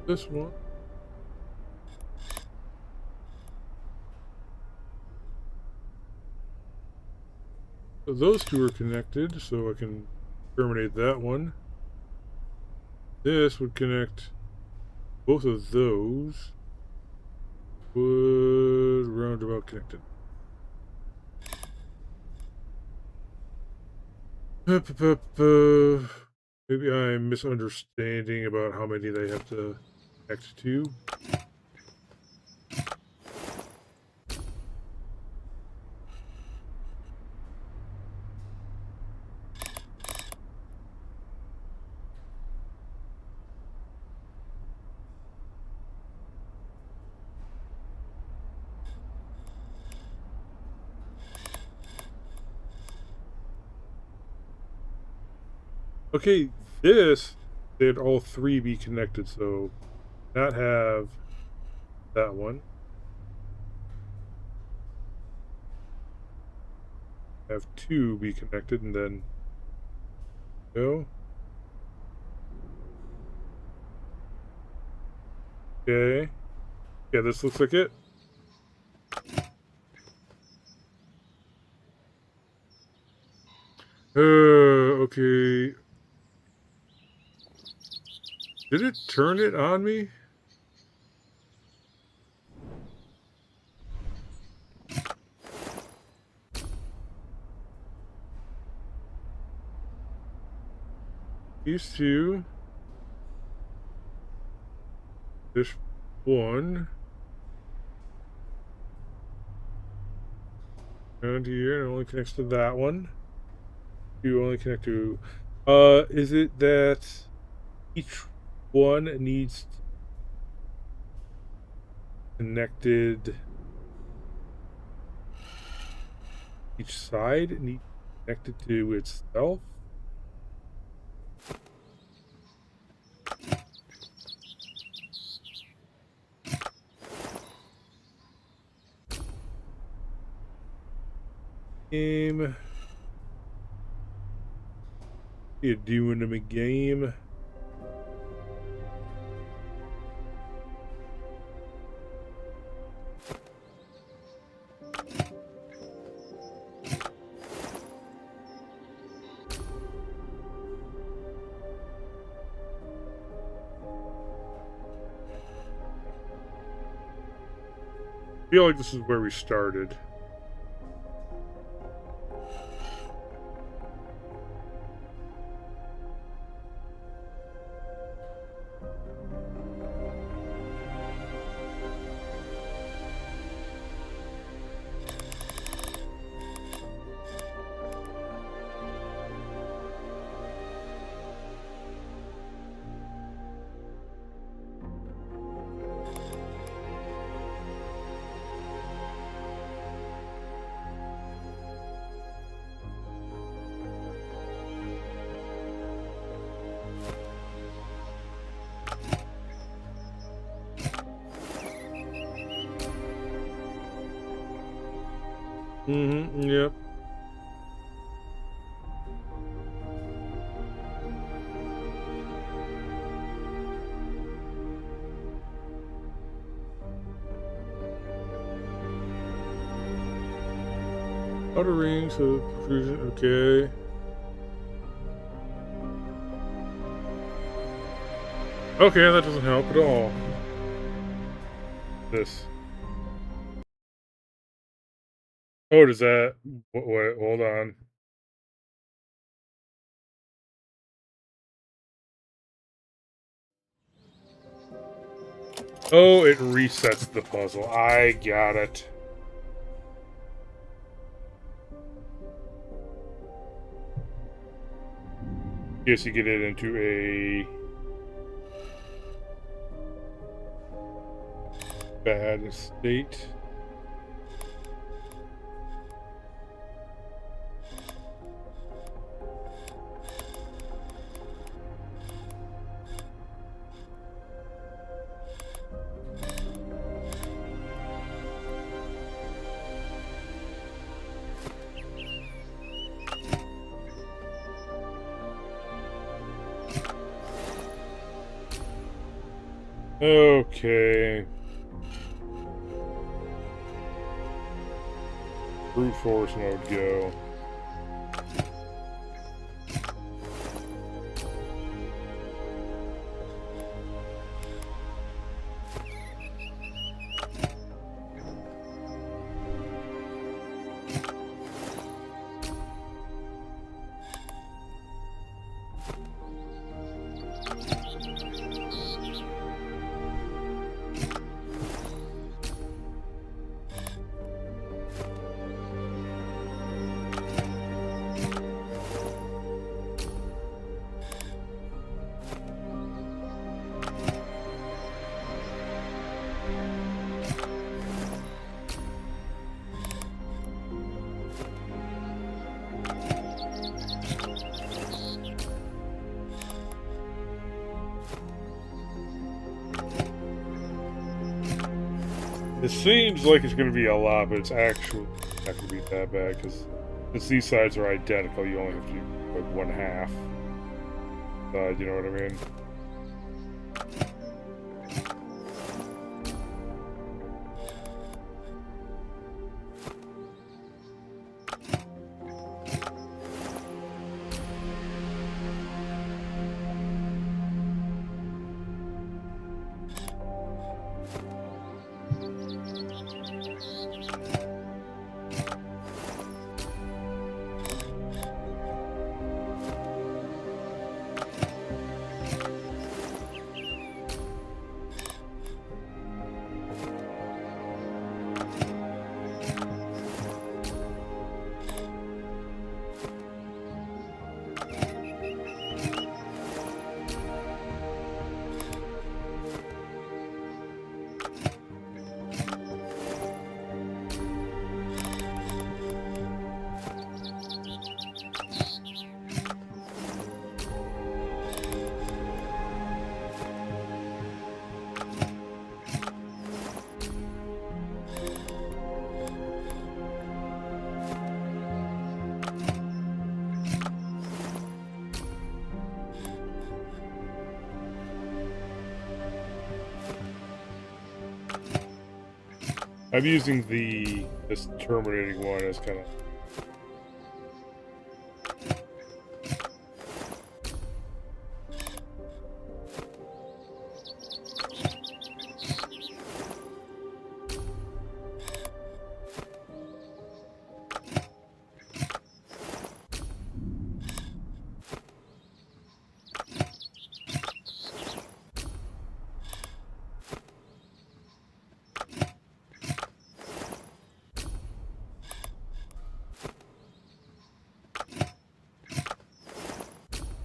This one. So those two are connected, so I can terminate that one. This would connect both of those. Would roundabout connected. Maybe I'm misunderstanding about how many they have to connect to. Okay, this, they'd all 3 be connected, so not have that one. Have two be connected and then go. Okay. Yeah, this looks like it. Okay. Did it turn it on me? These two. This one. And here, it only connects to that one. You only connect to... is it that each one needs connected... Each side needs connected to itself? Game. You doing them a game? I feel like this is where we started. Yep. Outer rings of protrusion, okay. Okay, that doesn't help at all. This. Oh, does that... Wait, hold on. Oh, it resets the puzzle. I got it. Yes, you get it into a bad state. Okay. Brute force mode, go. It seems like it's going to be a lot, but it's actually not going to be that bad, because since these sides are identical, you only have to do like one half side, you know what I mean? I'm using this terminating one as kind of.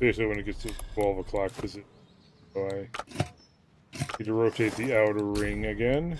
Basically, when it gets to 12 o'clock position, so I need to rotate the outer ring again.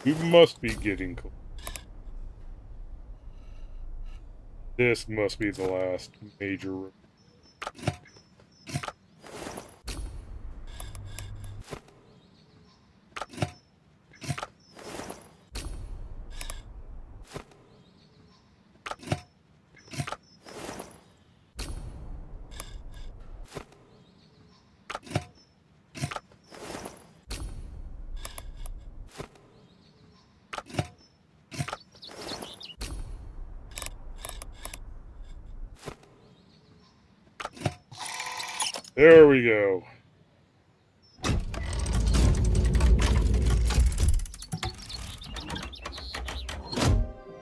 We must be getting close. This must be the last major room. There we go.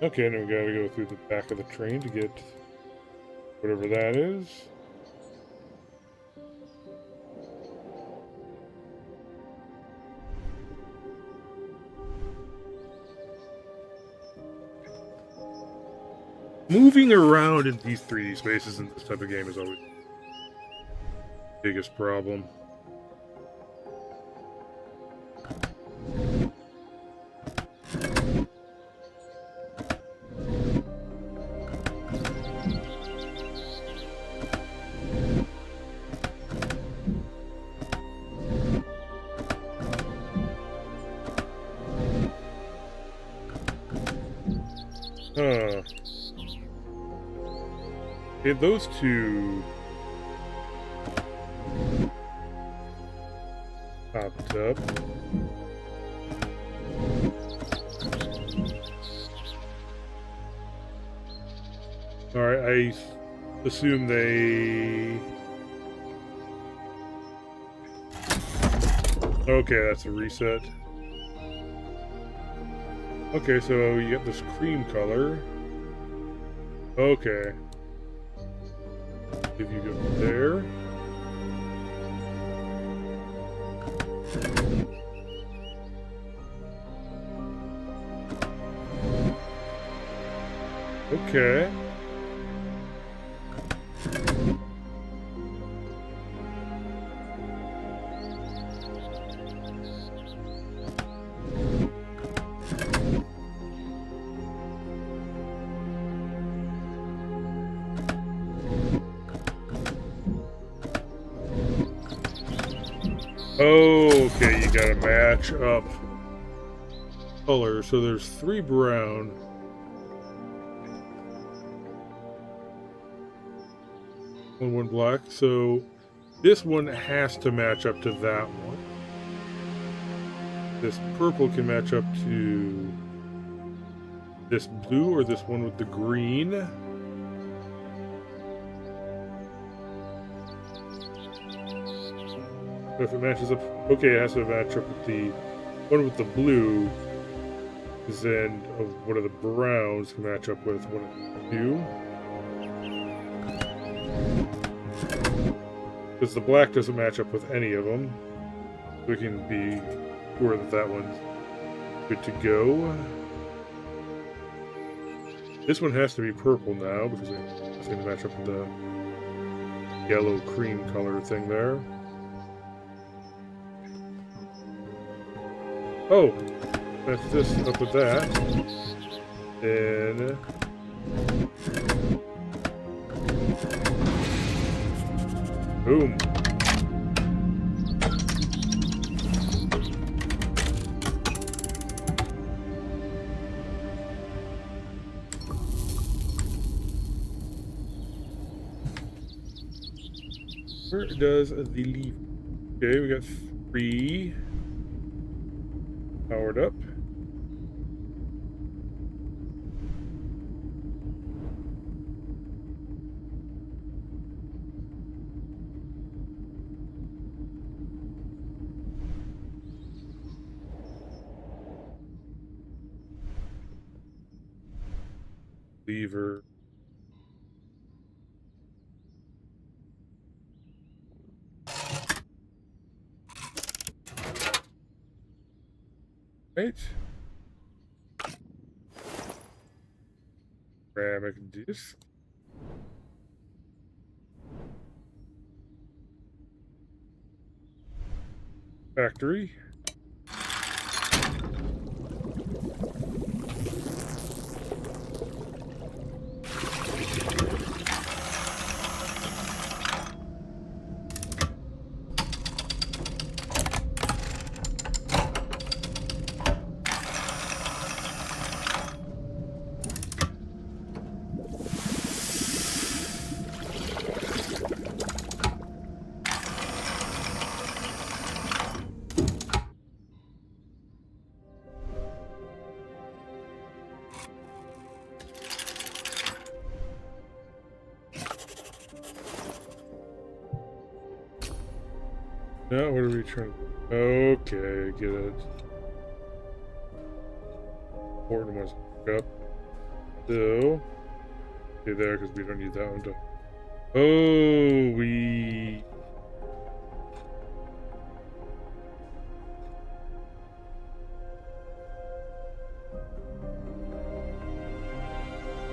Okay, now we gotta go through the back of the train to get whatever that is. moving around in these 3D spaces in this type of game is always the biggest problem. Huh. Okay, those two popped up. Alright, I assume they... Okay, that's a reset. Okay, so you get this cream color. Okay. If you go there. Okay. Okay, you gotta match up colors. So there's 3 brown. One black. So this one has to match up to that one. This purple can match up to this blue or this one with the green. If it matches up, okay, it has to match up with the one with the blue, because then one of the browns can match up with one of the two. Because the black doesn't match up with any of them. We can be sure that that one's good to go. This one has to be purple now, because it's going to match up with the yellow cream color thing there. Oh, match this up with that. Then boom. Where does the leaf? Okay, we got 3 powered up. Lever. Right. Ceramic disc. Factory. Now, what are we trying to... Okay, get it. Important one's up. So... Okay, there, because we don't need that one to... Oh, we...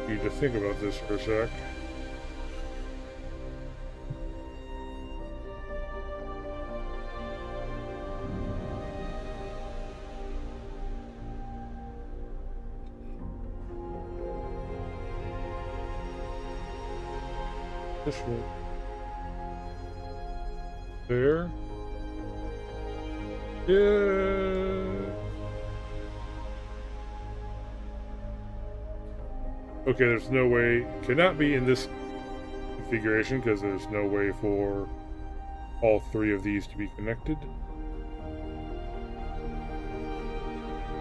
Need to think about this for a sec. This one. There. Yeah. Okay, there's no way. Cannot be in this configuration because there's no way for all three of these to be connected.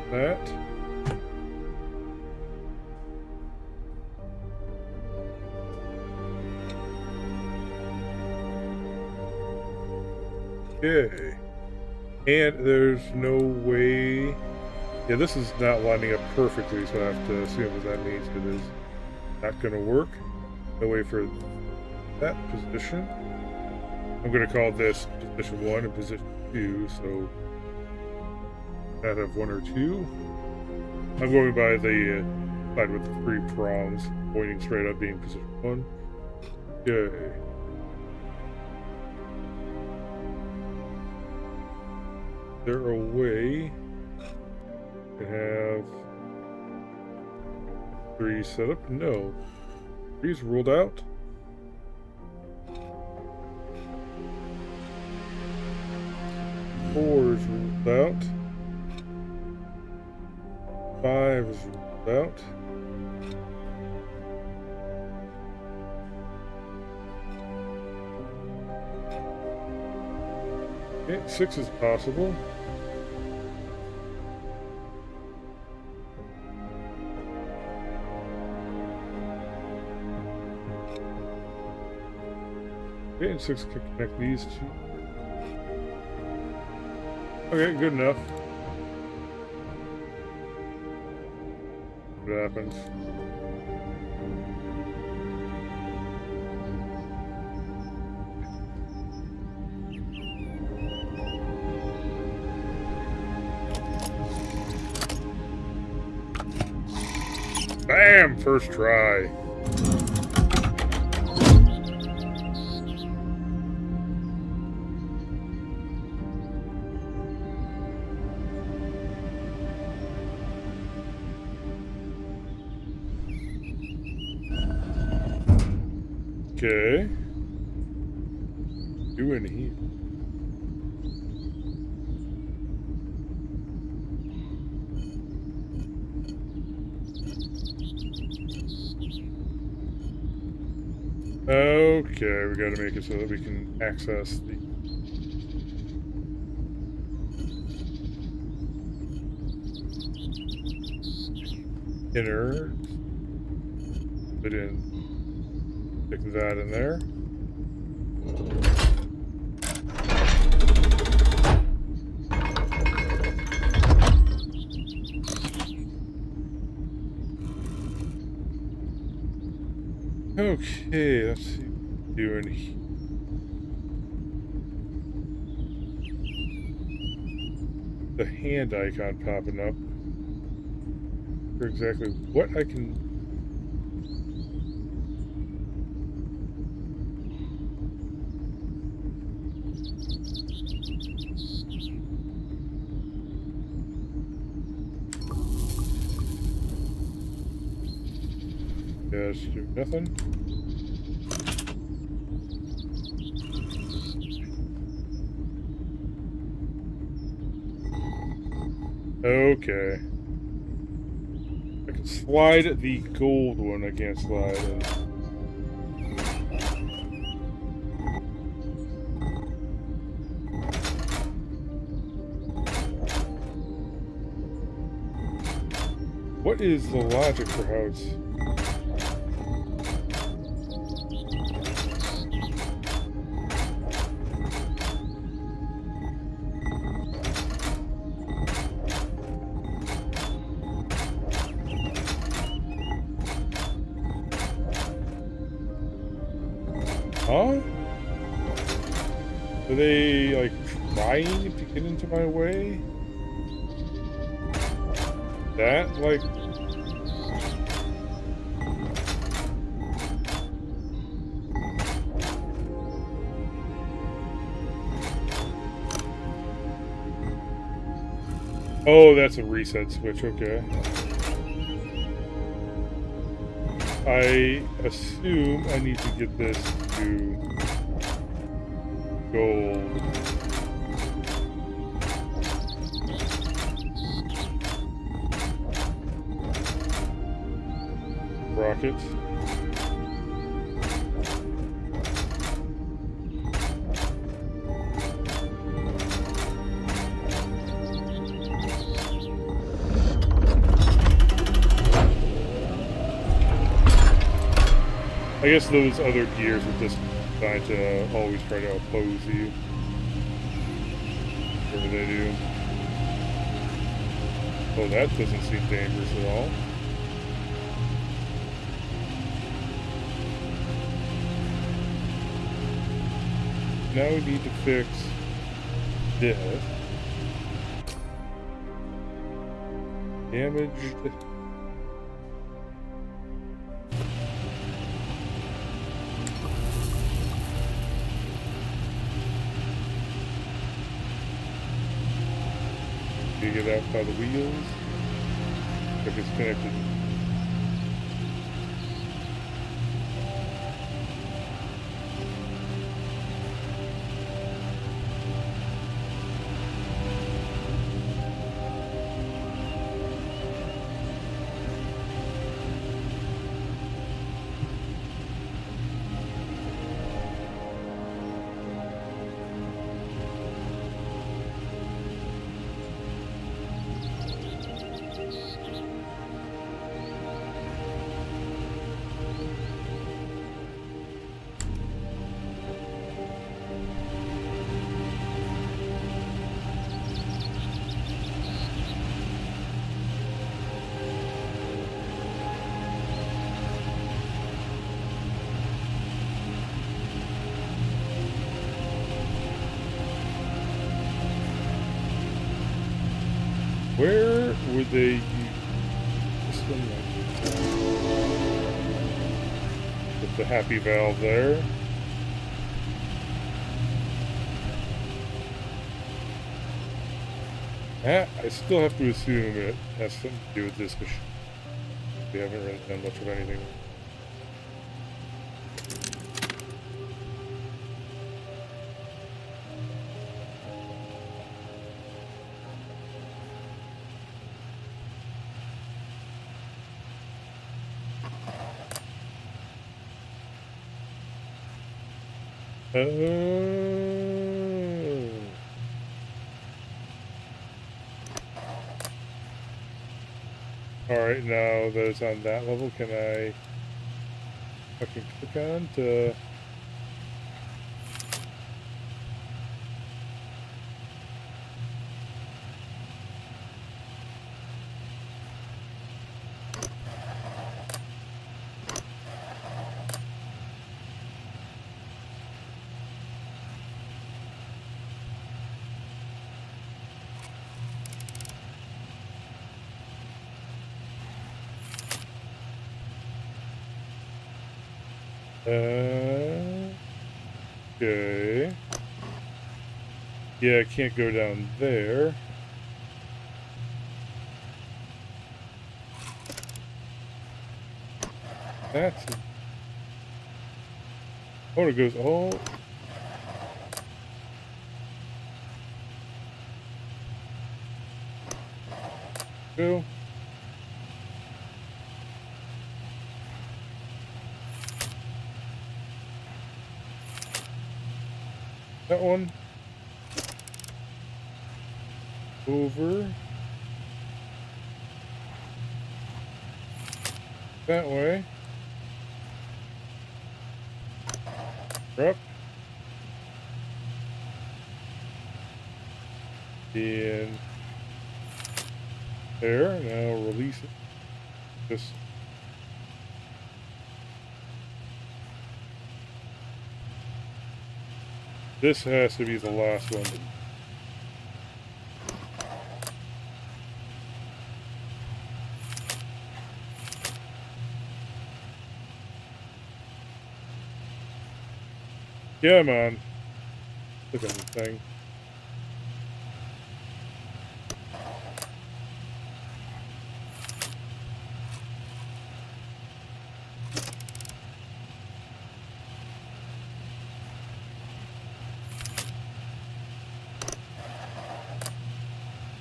That. Okay. And there's no way... Yeah, this is not lining up perfectly, so I have to assume what that means. It is not going to work. No way for that position. I'm going to call this position 1 and position 2, so out of 1 or 2. I'm going by the side with the 3 prongs, pointing straight up being position 1. Okay. Is there a way to have 3 set up? No. 3's ruled out. 4 is ruled out. 5 is ruled out. Okay, 6 is possible. Okay, and 6 can connect these 2. Okay, good enough. What happens? Bam! First try. Okay. Doing here. Okay, we gotta make it so that we can access the inner. Put in. Stick that in there. Okay, let's see what we're doing here. The hand icon popping up. For exactly what I can. Yes, do nothing. Okay. I can slide the gold one, I can't slide it. What is the logic for how it's... Huh? Are they, like, trying to get into my way? That, like... Oh, that's a reset switch, okay. I assume I need to get this to gold. Rockets. I guess those other gears are just designed to always try to oppose you. Whatever they do. Oh, that doesn't seem dangerous at all. Now we need to fix this. Damaged. You get out by the wheels. If it's connected. Where would they use this one? With the happy valve there. I still have to assume it has something to do with this machine. We haven't really done much of anything. Alright, now that it's on that level, can I fucking click on to... Okay. Yeah, I can't go down there. That's... Oh, it goes all... Go. That one. Over. That way. Up. And there. Now release it. Just this has to be the last one. Yeah, man. Look at the thing.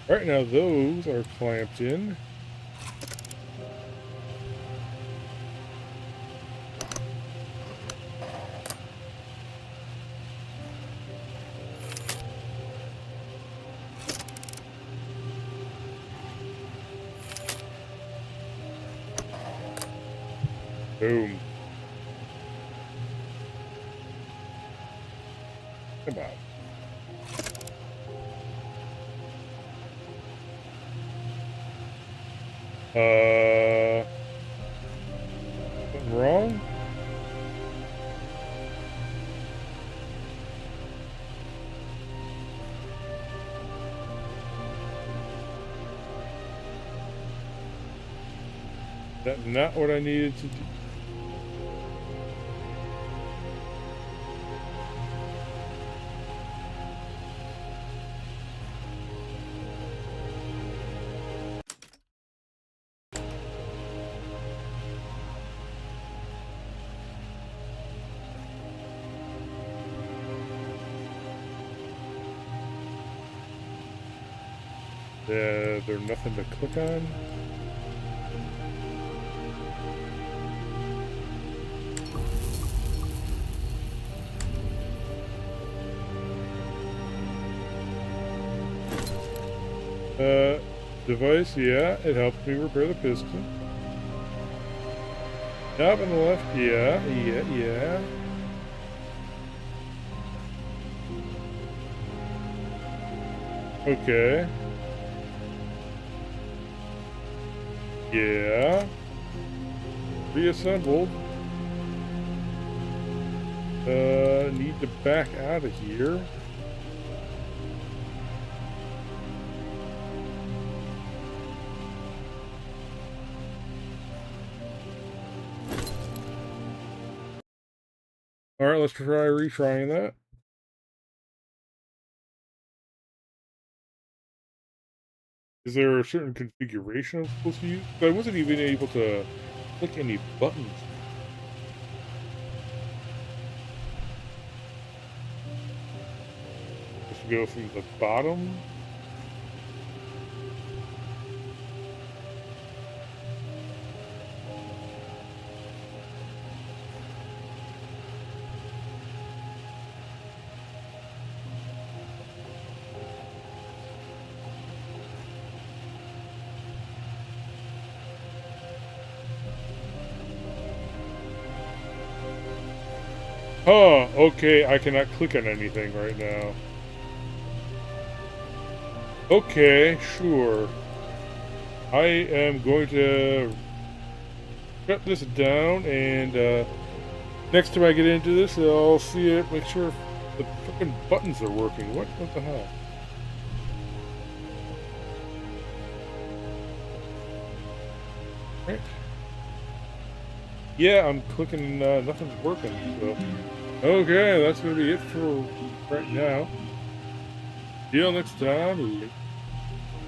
Right now, those are clamped in. Boom. Come on. Something wrong? That's not what I needed to do. There's nothing to click on. Device, yeah, it helps me repair the piston. Knob on the left, yeah. Okay. Yeah. Reassembled. Need to back out of here. Alright, let's try retrying that. Is there a certain configuration I'm supposed to use? I wasn't even able to click any buttons. Just go from the bottom. Huh, okay, I cannot click on anything right now. Okay, sure. I am going to shut this down, and next time I get into this, I'll see it, make sure the freaking buttons are working. What the hell? Right. Yeah, I'm clicking, nothing's working, so... Okay, that's gonna be it for right now. See you next time.